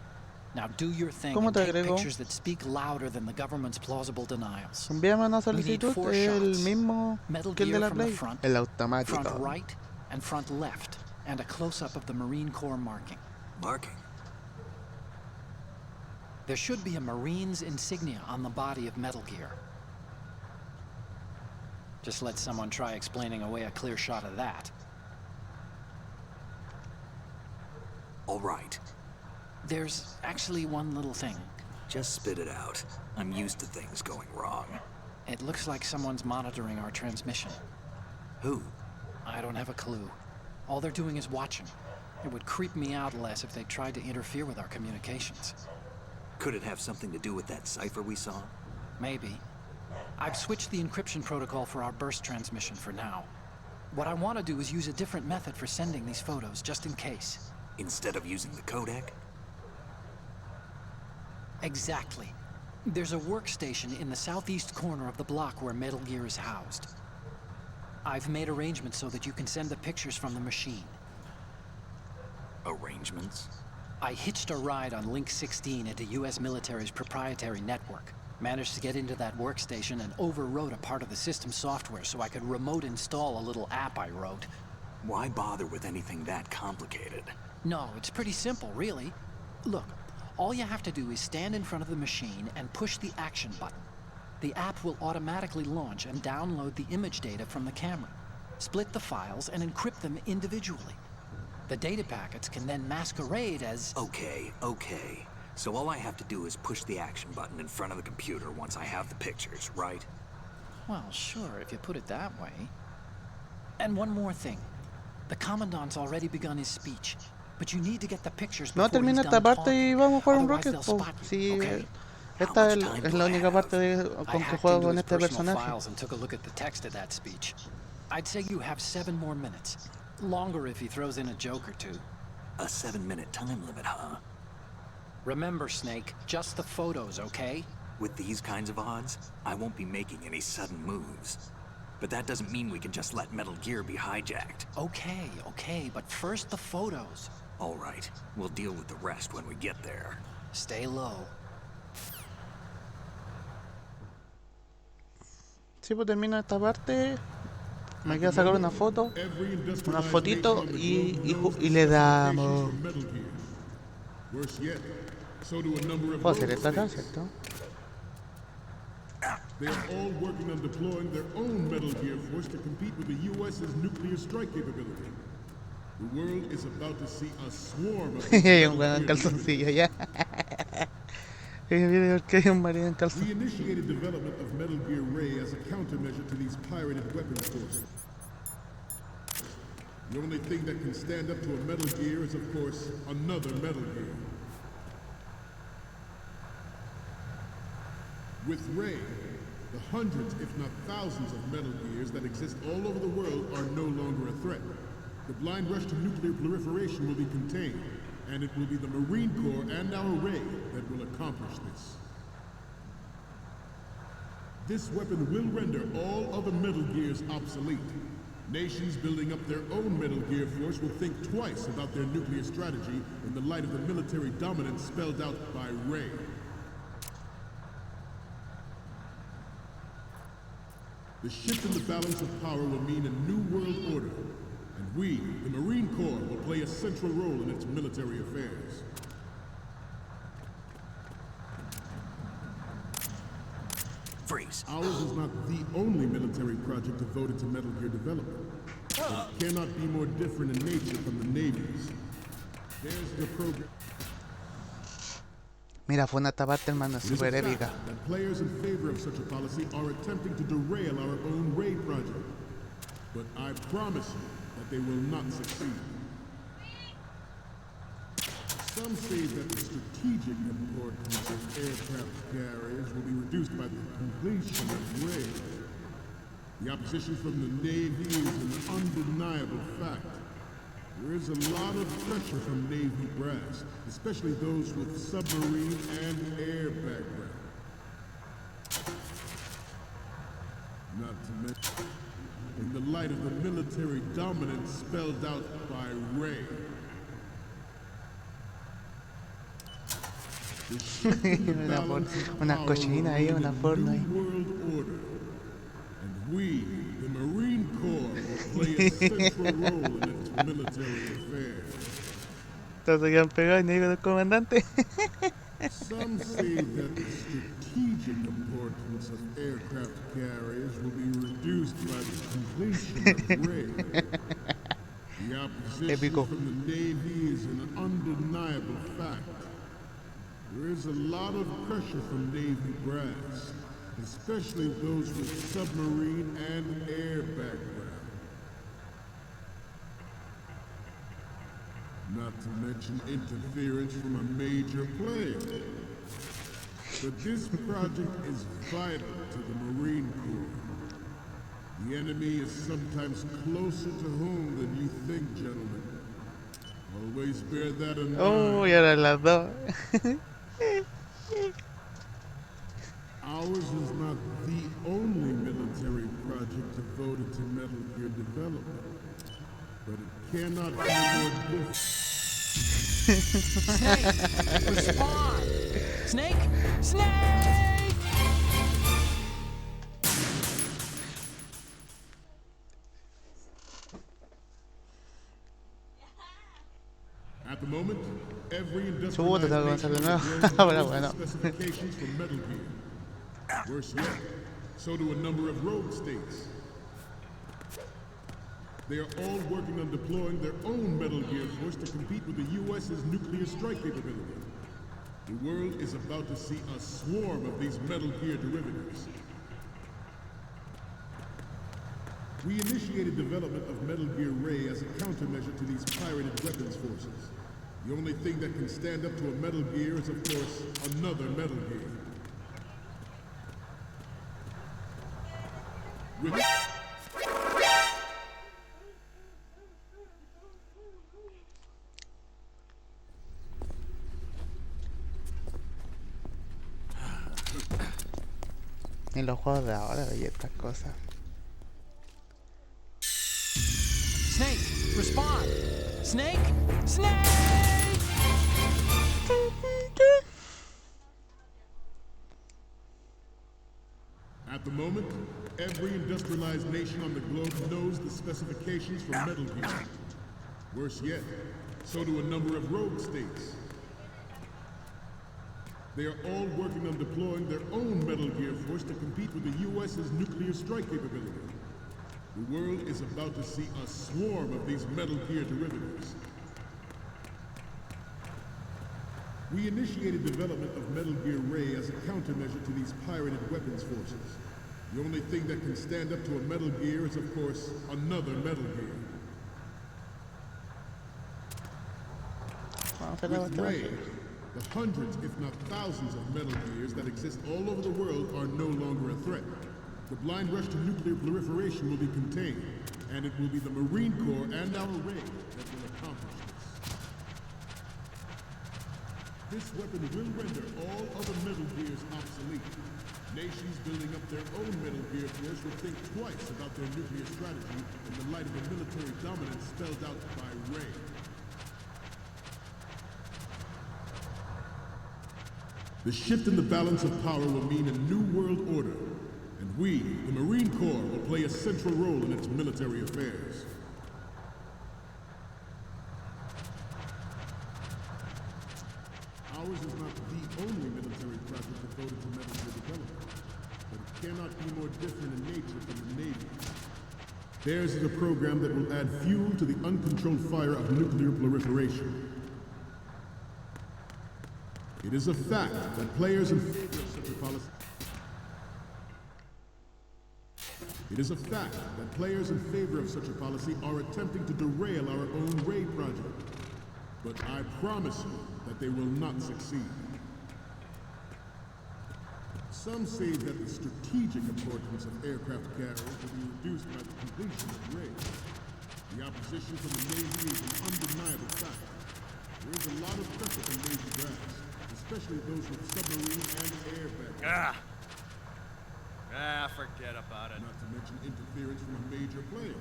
Now do your thing ¿Cómo and te take agrego? pictures that speak louder than the government's plausible denials. Envíame una We need solicitud, 4 es el shots. mismo Metal que el de Gear la from the Play. front, El front automático. right, and front left, and a close-up of the Marine Corps marking. Marking? There should be a Marine's insignia on the body of Metal Gear. Just let someone try explaining away a clear shot of that. All right. There's actually one little thing. Just spit it out. I'm used to things going wrong. It looks like someone's monitoring our transmission. Who? I don't have a clue. All they're doing is watching. It would creep me out less if they tried to interfere with our communications. Could it have something to do with that cipher we saw? Maybe. I've switched the encryption protocol for our burst transmission for now. What I want to do is use a different method for sending these photos, just in case. Instead of using the codec? Exactly. There's a workstation in the southeast corner of the block where Metal Gear is housed. I've made arrangements so that you can send the pictures from the machine. Arrangements? I hitched a ride on Link 16 into US military's proprietary network. Managed to get into that workstation and overwrote a part of the system software so I could remote install a little app I wrote. Why bother with anything that complicated? No, it's pretty simple, really. Look, all you have to do is stand in front of the machine and push the action button. The app will automatically launch and download the image data from the camera, split the files, and encrypt them individually. The data packets can then masquerade as... Okay. So all I have to do is push the action button in front of the computer once I have the pictures, right? Well, sure, if you put it that way. And one more thing. The Commandant's already begun his speech, but you need to get the pictures No, before he's termina done esta parte y talking. vamos a jugar un Otherwise Rocket. they'll Po. spot you, Sí, okay? esta es la única parte I con que hacked juego into con his este personal personaje. files and took a look at the text of that speech. I'd say you have 7 more minutes. Longer if he throws in a joke or two. A 7-minute time limit, huh? Remember, Snake, just the photos, okay? With these kinds of odds, I won't be making any sudden moves. But that doesn't mean we can just let Metal Gear be hijacked. Okay, but first the photos. All right, we'll deal with the rest when we get there. Stay low. Sí, pues termina esta parte. Me queda sacar una foto, una fotito y le damos. Puedo hacer esto acá, ¿cierto? They are all working on deploying their own Metal Gear force to compete with the U.S.'s nuclear strike capability. The world is about to see a swarm of Hay un weón en calzoncillo ya. Mira que hay un marido en We calzoncillo. initiated development of Metal Gear Ray as a countermeasure to these pirated weapons forces. The only thing that can stand up to a Metal Gear is, of course, another Metal Gear. With Ray, the hundreds, if not thousands, of Metal Gears that exist all over the world are no longer a threat. The blind rush to nuclear proliferation will be contained, and it will be the Marine Corps and our Ray that will accomplish this. This weapon will render all other Metal Gears obsolete. Nations building up their own Metal Gear force will think twice about their nuclear strategy in the light of the military dominance spelled out by Ray. The shift in the balance of power will mean a new world order, and we, the Marine Corps, will play a central role in its military affairs. Freeze. Ours is not the only military project devoted to Metal Gear development. It cannot be more different in nature from the Navy's. There's the program. Mira, fue una parte, hermano, It is super a fact épica. that players in favor of such a policy are attempting to derail our own Ray project. But I promise you that they will not succeed. Some say that the strategic importance of aircraft carriers will be reduced by the completion of Ray. The opposition from the Navy is an undeniable fact. There is a lot of pressure from Navy brass, especially those with submarine and air background. Not to mention, in the light of the military dominance spelled out by Ray. Una cochina ahí, una porno ahí. And we, the Marine Corps, will play a central role in its military affairs. Todos se quedan pegados y no digo del comandante. Some say that the strategic importance of aircraft carriers will be reduced by the completion of Ray. The opposition from the Navy is an undeniable fact. There is a lot of pressure from Navy brass, especially those with submarine and air background. Not to mention interference from a major player. But this project is vital to the Marine Corps. The enemy is sometimes closer to home than you think, gentlemen. Always bear that in mind. Oh, y ahora las dos. Ours is not the only military project devoted to Metal Gear development, but it cannot be more difficult. Snake! Respond! Snake! Snake! At the moment, every Chuta, tengo que comenzar de nuevo. Pero bueno. specifications for Metal Gear. Worse yet, so do a number of rogue states. They are all working on deploying their own Metal Gear force to compete with the U.S.'s nuclear strike capability. The world is about to see a swarm of these Metal Gear derivatives. We initiated development of Metal Gear Ray as a countermeasure to these pirated weapons forces. The only thing that can stand up to a Metal Gear is, of course, another Metal Gear. En los juegos de ahora y estas cosas. Snake, respond! Snake! Snake! At the moment, every industrialized nation on the globe knows the specifications for Metal Gear. Worse yet, so do a number of rogue states. They are all working on deploying their own Metal Gear force to compete with the US's nuclear strike capability. The world is about to see a swarm of these Metal Gear derivatives. We initiated development of Metal Gear Ray as a countermeasure to these pirated weapons forces. The only thing that can stand up to a Metal Gear is, of course, another Metal Gear. With Ray, the hundreds, if not thousands, of Metal Gears that exist all over the world are no longer a threat. The blind rush to nuclear proliferation will be contained, and it will be the Marine Corps and our Ray that will accomplish this. This weapon will render all other Metal Gears obsolete. Nations building up their own Metal Gear force will think twice about their nuclear strategy in the light of the military dominance spelled out by Ray. The shift in the balance of power will mean a new world order, and we, the Marine Corps, will play a central role in its military affairs. Ours is not the only military project devoted to Metal Gear development, but it cannot be more different in nature from the Navy. Theirs is a program that will add fuel to the uncontrolled fire of nuclear proliferation. It is a fact that players in favor of such a policy... It is a fact that players in favor of such a policy are attempting to derail our own Ray project. But I promise you that they will not succeed. Some say that the strategic importance of aircraft carriers will be reduced by the completion of Ray. The opposition from the Navy is an undeniable fact. There is a lot of pressure from Navy brass, especially those with submarine and air backgrounds. Forget about it. Not to mention interference from a major player.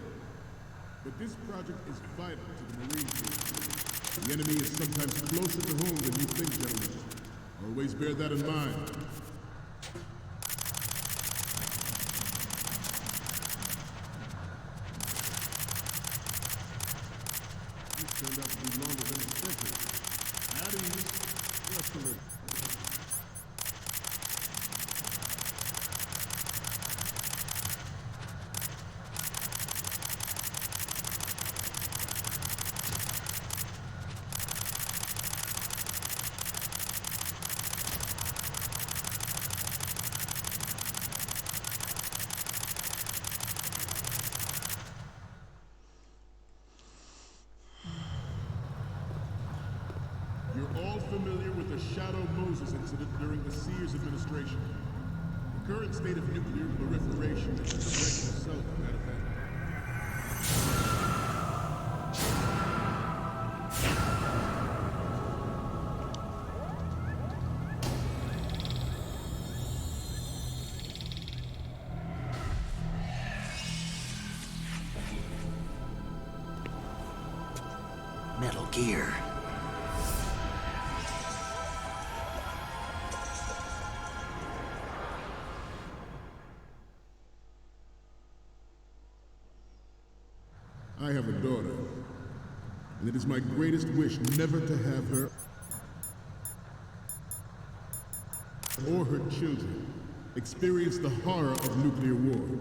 But this project is vital to the Marine Corps. The enemy is sometimes closer to home than you think, gentlemen. Always bear that in mind. This turned out to be longer than expected. At ease, just a little. You're all familiar with the Shadow Moses incident during the Sears administration. The current state of nuclear proliferation is a direct result of that event. Metal Gear. I have a daughter, and it is my greatest wish never to have her or her children experience the horror of nuclear war.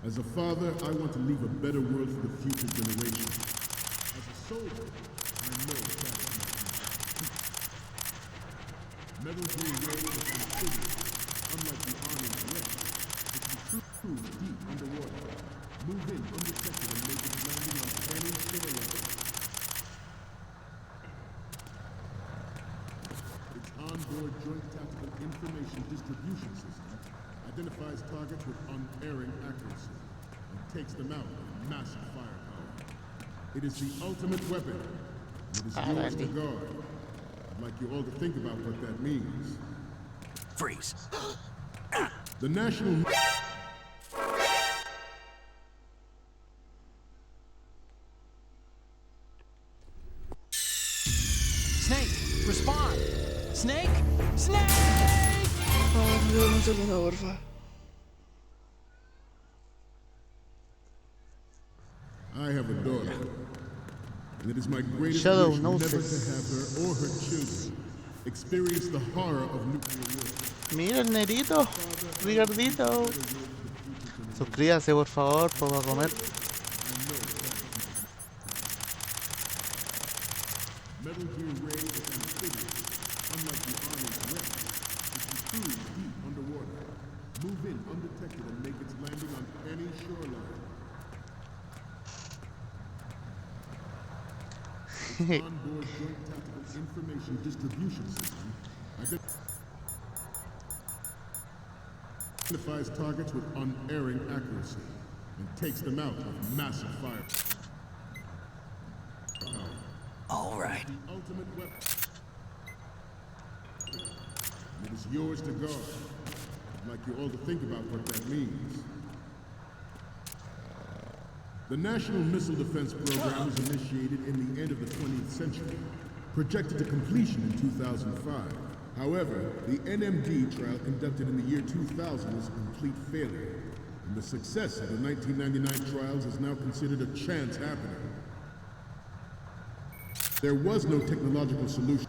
As a father, I want to leave a better world for the future generation. As a soldier, I know that. Metal Gear Ray was configured, unlike the Army's Ray, it can cruise deep underwater, move in undetected and make its landing on any shore level. Its onboard Joint Tactical Information Distribution System identifies targets with unerring accuracy and takes them out with massive firepower. It is the ultimate weapon, and it is yours to guard. I'd like you all to think about what that means. Freeze. The National... Snake, respond! Snake? Snake! Un segundo, porfa. I have a daughter, and it is my greatest Shadow wish knows never this. to have her or her children experience the horror of nuclear war. Mira el nerito, Ricardito. Suscríbase por favor, para comer. Metal Gear Ray is amphibious, unlike the Army's Rex, which can cruise deep underwater, move in undetected and make its landing on any shoreline. Its onboard joint tactical information distribution system identifies targets with unerring accuracy and takes them out with massive fire. All right. The ultimate weapon. And it is yours to guard. I'd like you all to think about what that means. The National Missile Defense Program was initiated in the end of the 20th century, projected to completion in 2005. However, the NMD trial conducted in the year 2000 was a complete failure, and the success of the 1999 trials is now considered a chance happening. There was no technological solution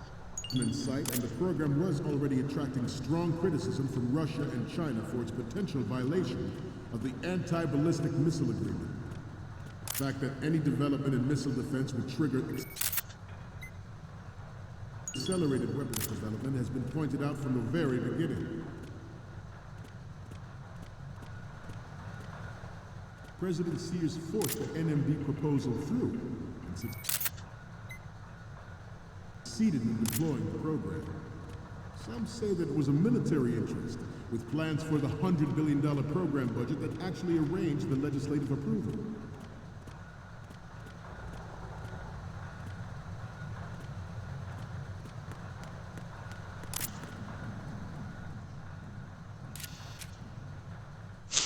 in sight, and the program was already attracting strong criticism from Russia and China for its potential violation of the Anti-Ballistic Missile Agreement. The fact that any development in missile defense would trigger accelerated weapons development has been pointed out from the very beginning. President Sears forced the NMD proposal through and succeeded in deploying the program. Some say that it was a military interest, with plans for the $100 billion program budget that actually arranged the legislative approval.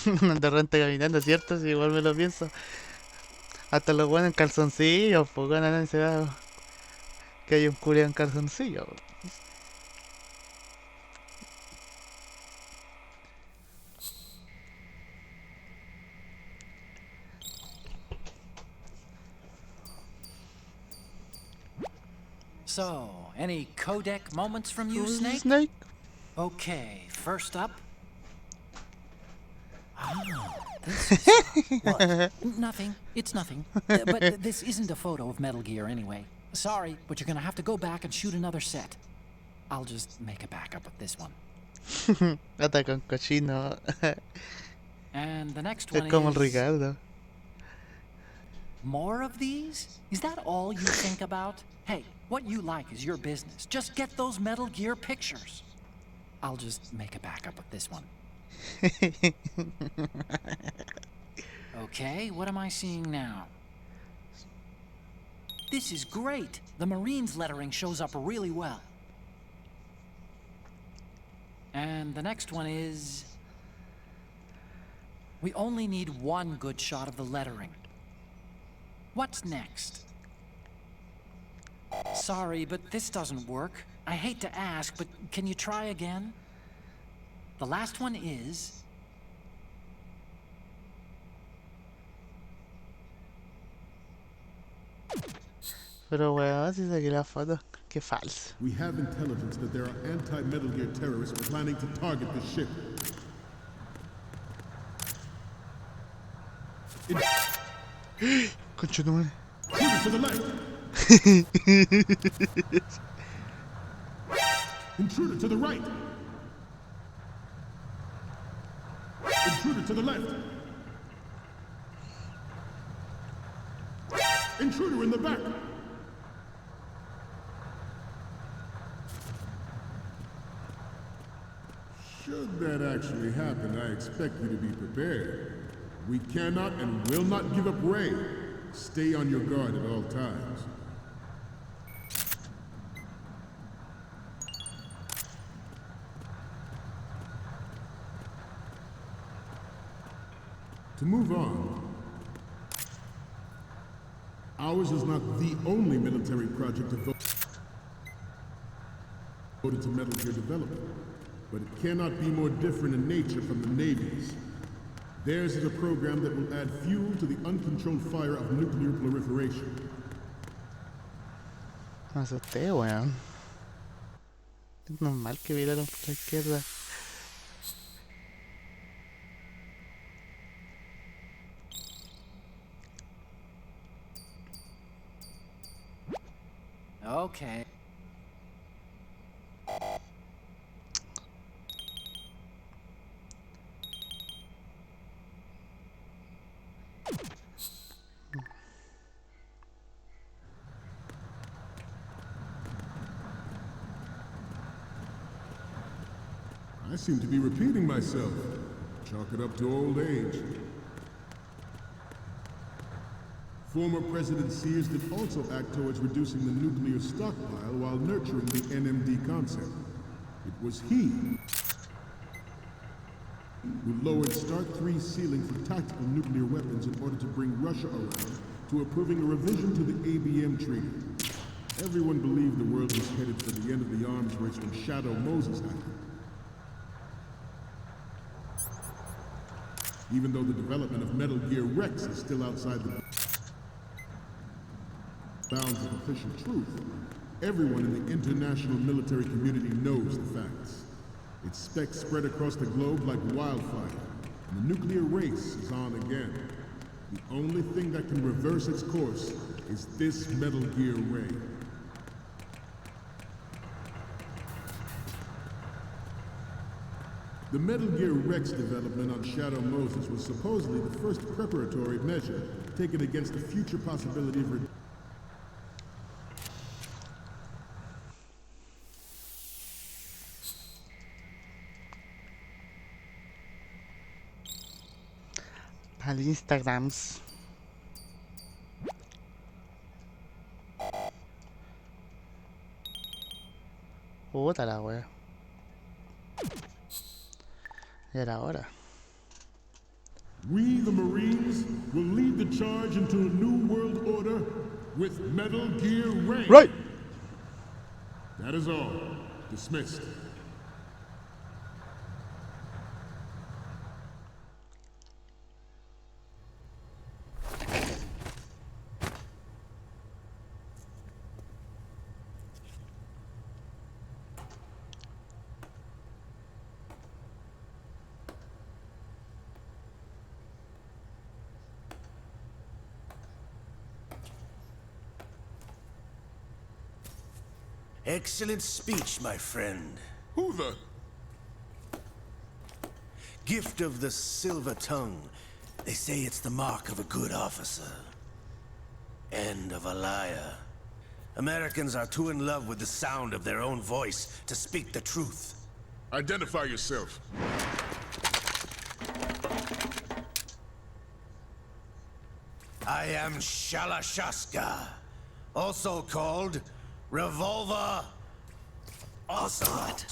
De repente caminando, ¿cierto? Si igual me lo pienso. Hasta los buenos en calzoncillos, pues nadie se da que hay un culiao en calzoncillos. So, any codec moments from you, Snake? Snake? Okay, first up. Ah, this is, what? Nothing. It's nothing. But this isn't a photo of Metal Gear anyway. Sorry, but you're gonna have to go back and shoot another set. I'll just make a backup of this one. Hasta con cochino. And the next Es one como el is... Ricardo. More of these? Is that all you think about? Hey, what you like is your business. Just get those Metal Gear pictures. I'll just make a backup of this one. Okay, what am I seeing now? This is great. The Marines lettering shows up really well. And the next one is... We only need one good shot of the lettering. What's next? Sorry, but this doesn't work. I hate to ask, but can you try again? The last one is... Pero weón, si saqué la foto, qué falso. We have intelligence that there are anti-Metal Gear terrorists planning to target the ship. Conchetumare. To the left! Intruder to the right! Intruder to the left! Intruder in the back! Should that actually happen, I expect you to be prepared. We cannot and will not give up Ray. Stay on your guard at all times. To move on, ours is not the only military project devoted to Metal Gear development, but it cannot be more different in nature from the Navy's. Theirs is a program that will add fuel to the uncontrolled fire of nuclear proliferation. Me asusté, weón. Es normal que viraron por la izquierda. Okay. I seem to be repeating myself. Chalk it up to old age. Former President Sears did also act towards reducing the nuclear stockpile while nurturing the NMD concept. It was he who lowered START 3's ceiling for tactical nuclear weapons in order to bring Russia around to approving a revision to the ABM Treaty. Everyone believed the world was headed for the end of the arms race when Shadow Moses happened. Even though the development of Metal Gear Rex is still outside the bounds of official truth, everyone in the international military community knows the facts. Its specs spread across the globe like wildfire, and the nuclear race is on again. The only thing that can reverse its course is this Metal Gear Ray. The Metal Gear Rex development on Shadow Moses was supposedly the first preparatory measure taken against the future possibility of al Instagrams. Puta la wea. Ya era hora. We, the Marines, will lead the charge into a new world order with Metal Gear Ray. Right! That is all. Dismissed. Excellent speech, my friend. Who the? Gift of the silver tongue. They say it's the mark of a good officer. And of a liar. Americans are too in love with the sound of their own voice to speak the truth. Identify yourself. I am Shalashaska, also called Revolver Ocelot.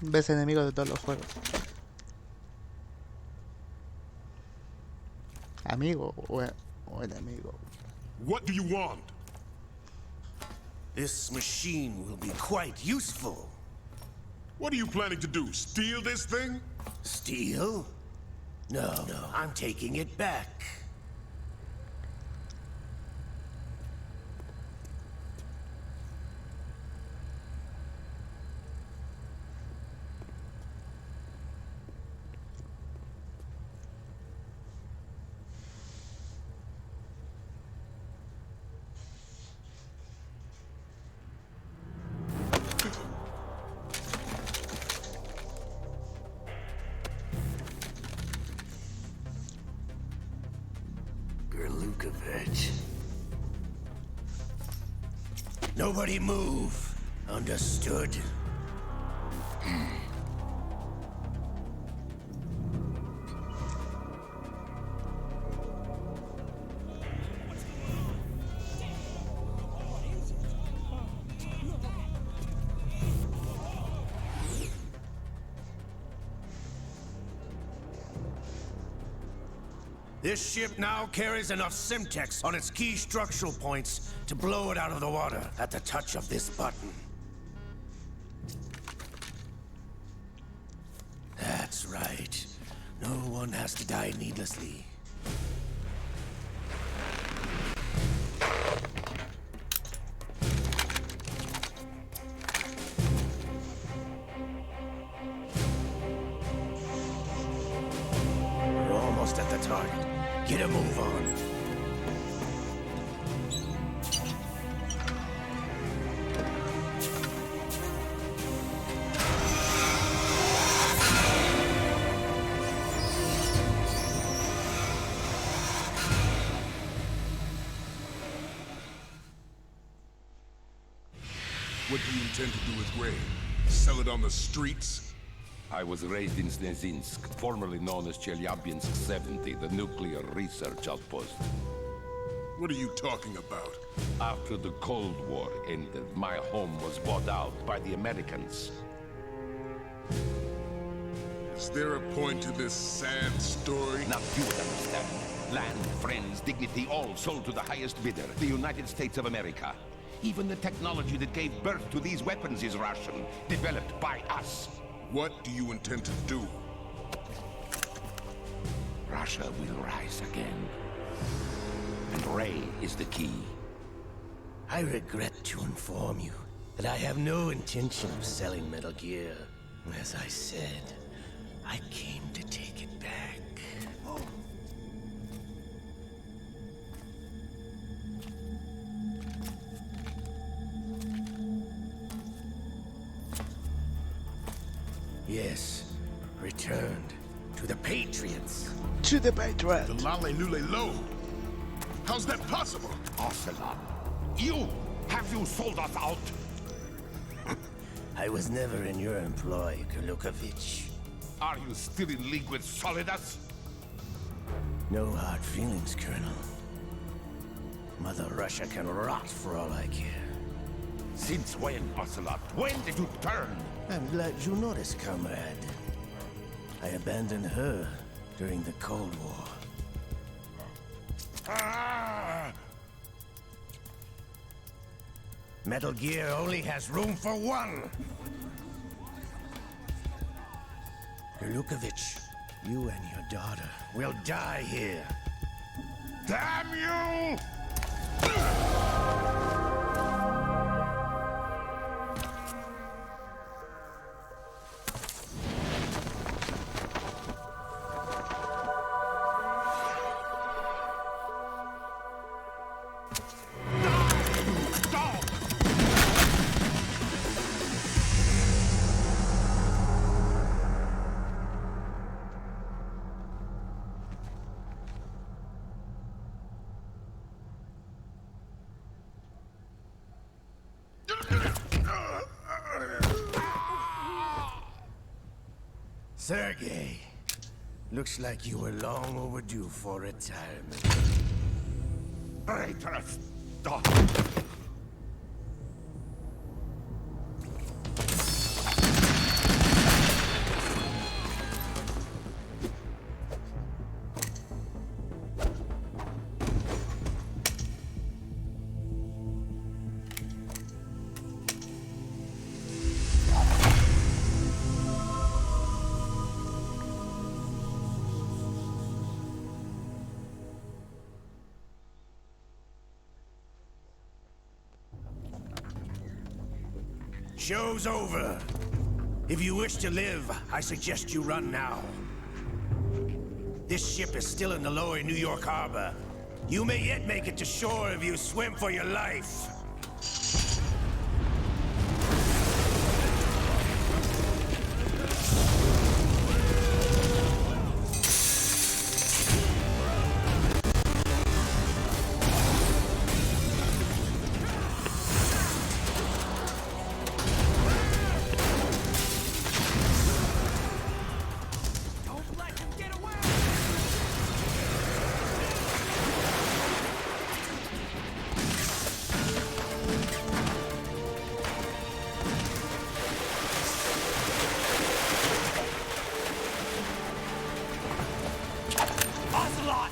Ves enemigos de todos los juegos. Amigo o enemigo. What do you want? This machine will be quite useful. What are you planning to do? Steal this thing? Steal? No, I'm taking it back. Gerlukovich. Nobody move. Understood? This ship now carries enough Simtex on its key structural points to blow it out of the water at the touch of this button. That's right. No one has to die needlessly. We're almost at the target. Get a move on. What do you intend to do with Ray? Sell it on the streets? I was raised in Snezinsk, formerly known as Chelyabinsk 70, the nuclear research outpost. What are you talking about? After the Cold War ended, my home was bought out by the Americans. Is there a point to this sad story? Now you would understand. Land, friends, dignity, all sold to the highest bidder, the United States of America. Even the technology that gave birth to these weapons is Russian, developed by us. What do you intend to do? Russia will rise again. And Ray is the key. I regret to inform you that I have no intention of selling Metal Gear. As I said, I came to take it back. Yes, returned to the Patriots. To the Patriots. The Lale Lule Lo. How's that possible? Ocelot, have you sold us out? I was never in your employ, Kurlukovich. Are you still in league with Solidus? No hard feelings, Colonel. Mother Russia can rot for all I care. Since when, Ocelot? When did you turn? I'm glad you noticed, comrade. I abandoned her during the Cold War. Ah! Metal Gear only has room for one! Kurlukovich, you and your daughter will die here. Damn you! Sergei, looks like you were long overdue for retirement. Traitorous dog! Show's over. If you wish to live, I suggest you run now. This ship is still in the lower New York harbor. You may yet make it to shore if you swim for your life. Ocelot!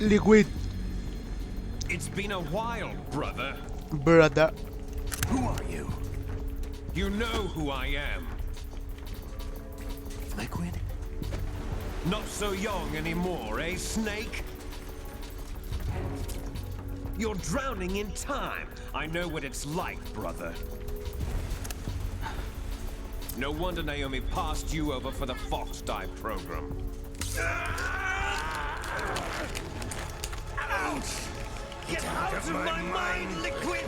Liquid. It's been a while, brother. Brother. Who are you? You know who I am. Liquid? Not so young anymore, eh, Snake? You're drowning in time. I know what it's like, brother. No wonder Naomi passed you over for the Fox Dive program. Ouch! Get out of my mind, Liquid!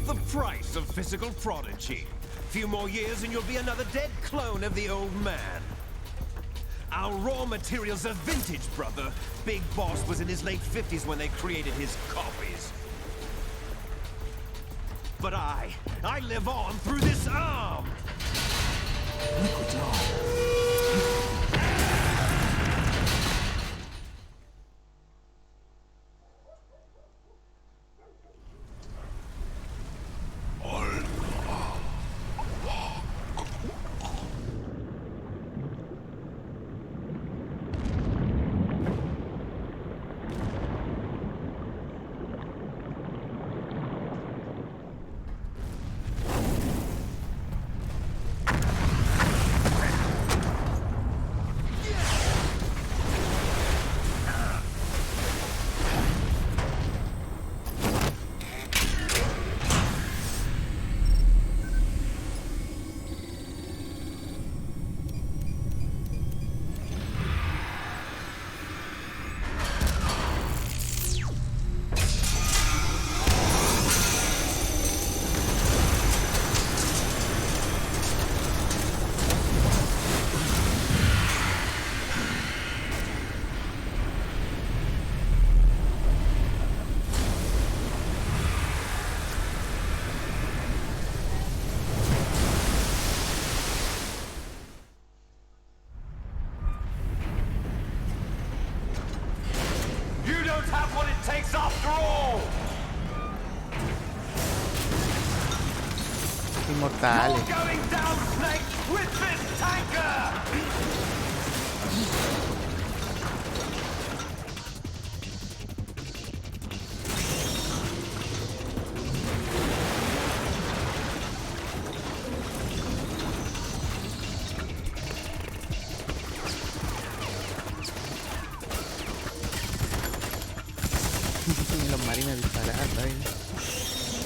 The price of physical prodigy. Few more years and you'll be another dead clone of the old man. Our raw materials are vintage, brother. Big Boss was in his late 50s when they created his copies. But I live on through this arm! Liquid's on. Takes after all! Inmortales. You're going down, Snake, with this tanker! Los marines disparando ahí.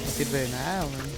No sirve de nada, man.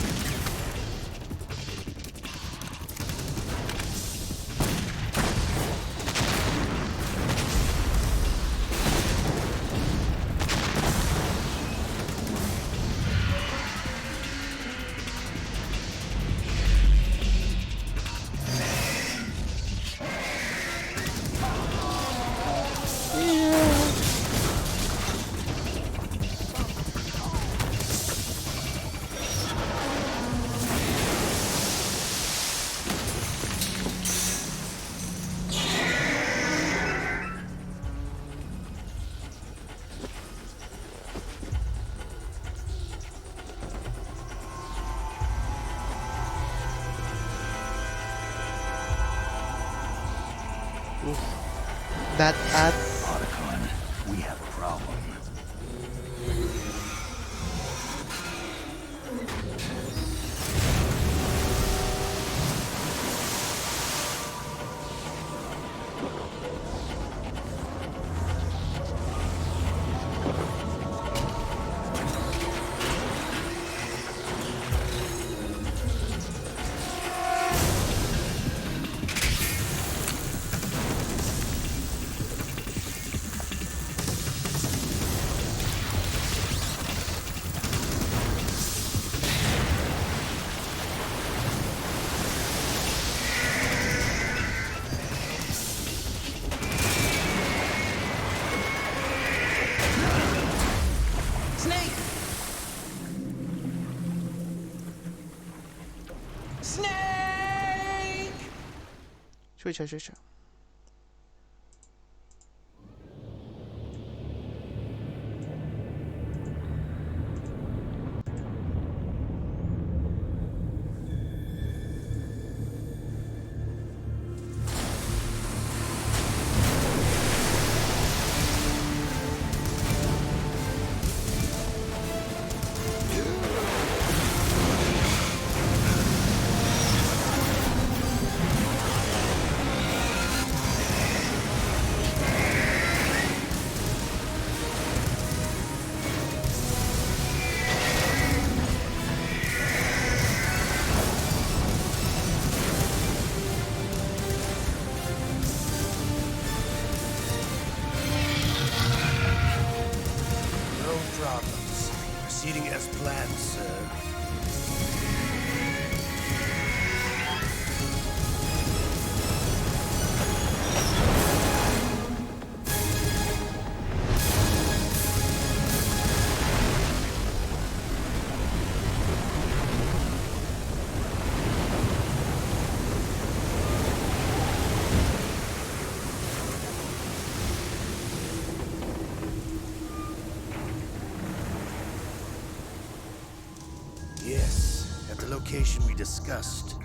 That ad. Otacon, we have a problem. Chucha, chucha. location we discussed.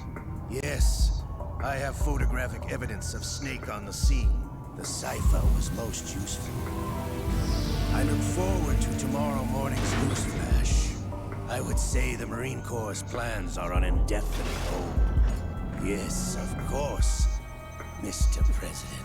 Yes, I have photographic evidence of Snake on the scene. The cipher was most useful. I look forward to tomorrow morning's news flash. I would say the Marine Corps' plans are on indefinite hold. Yes, of course, Mr. President.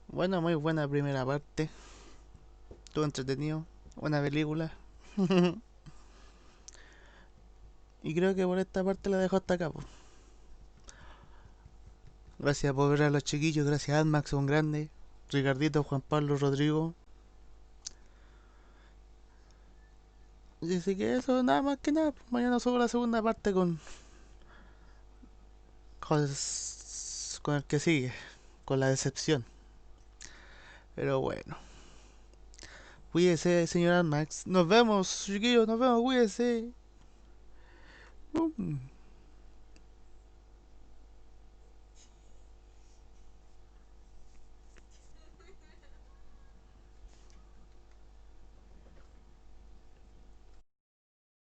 Bueno, muy buena primera parte. Estuvo entretenido. Buena película. Y creo que por esta parte la dejo hasta acá, po. Gracias por ver a los chiquillos. Gracias a Admax, un grande. Ricardito, Juan Pablo, Rodrigo. Y así que eso, nada más que nada. Mañana subo la segunda parte con el que sigue. Con la decepción. Pero bueno. Cuídese, señor Max. Nos vemos, chiquillos. Nos vemos. Cuídese.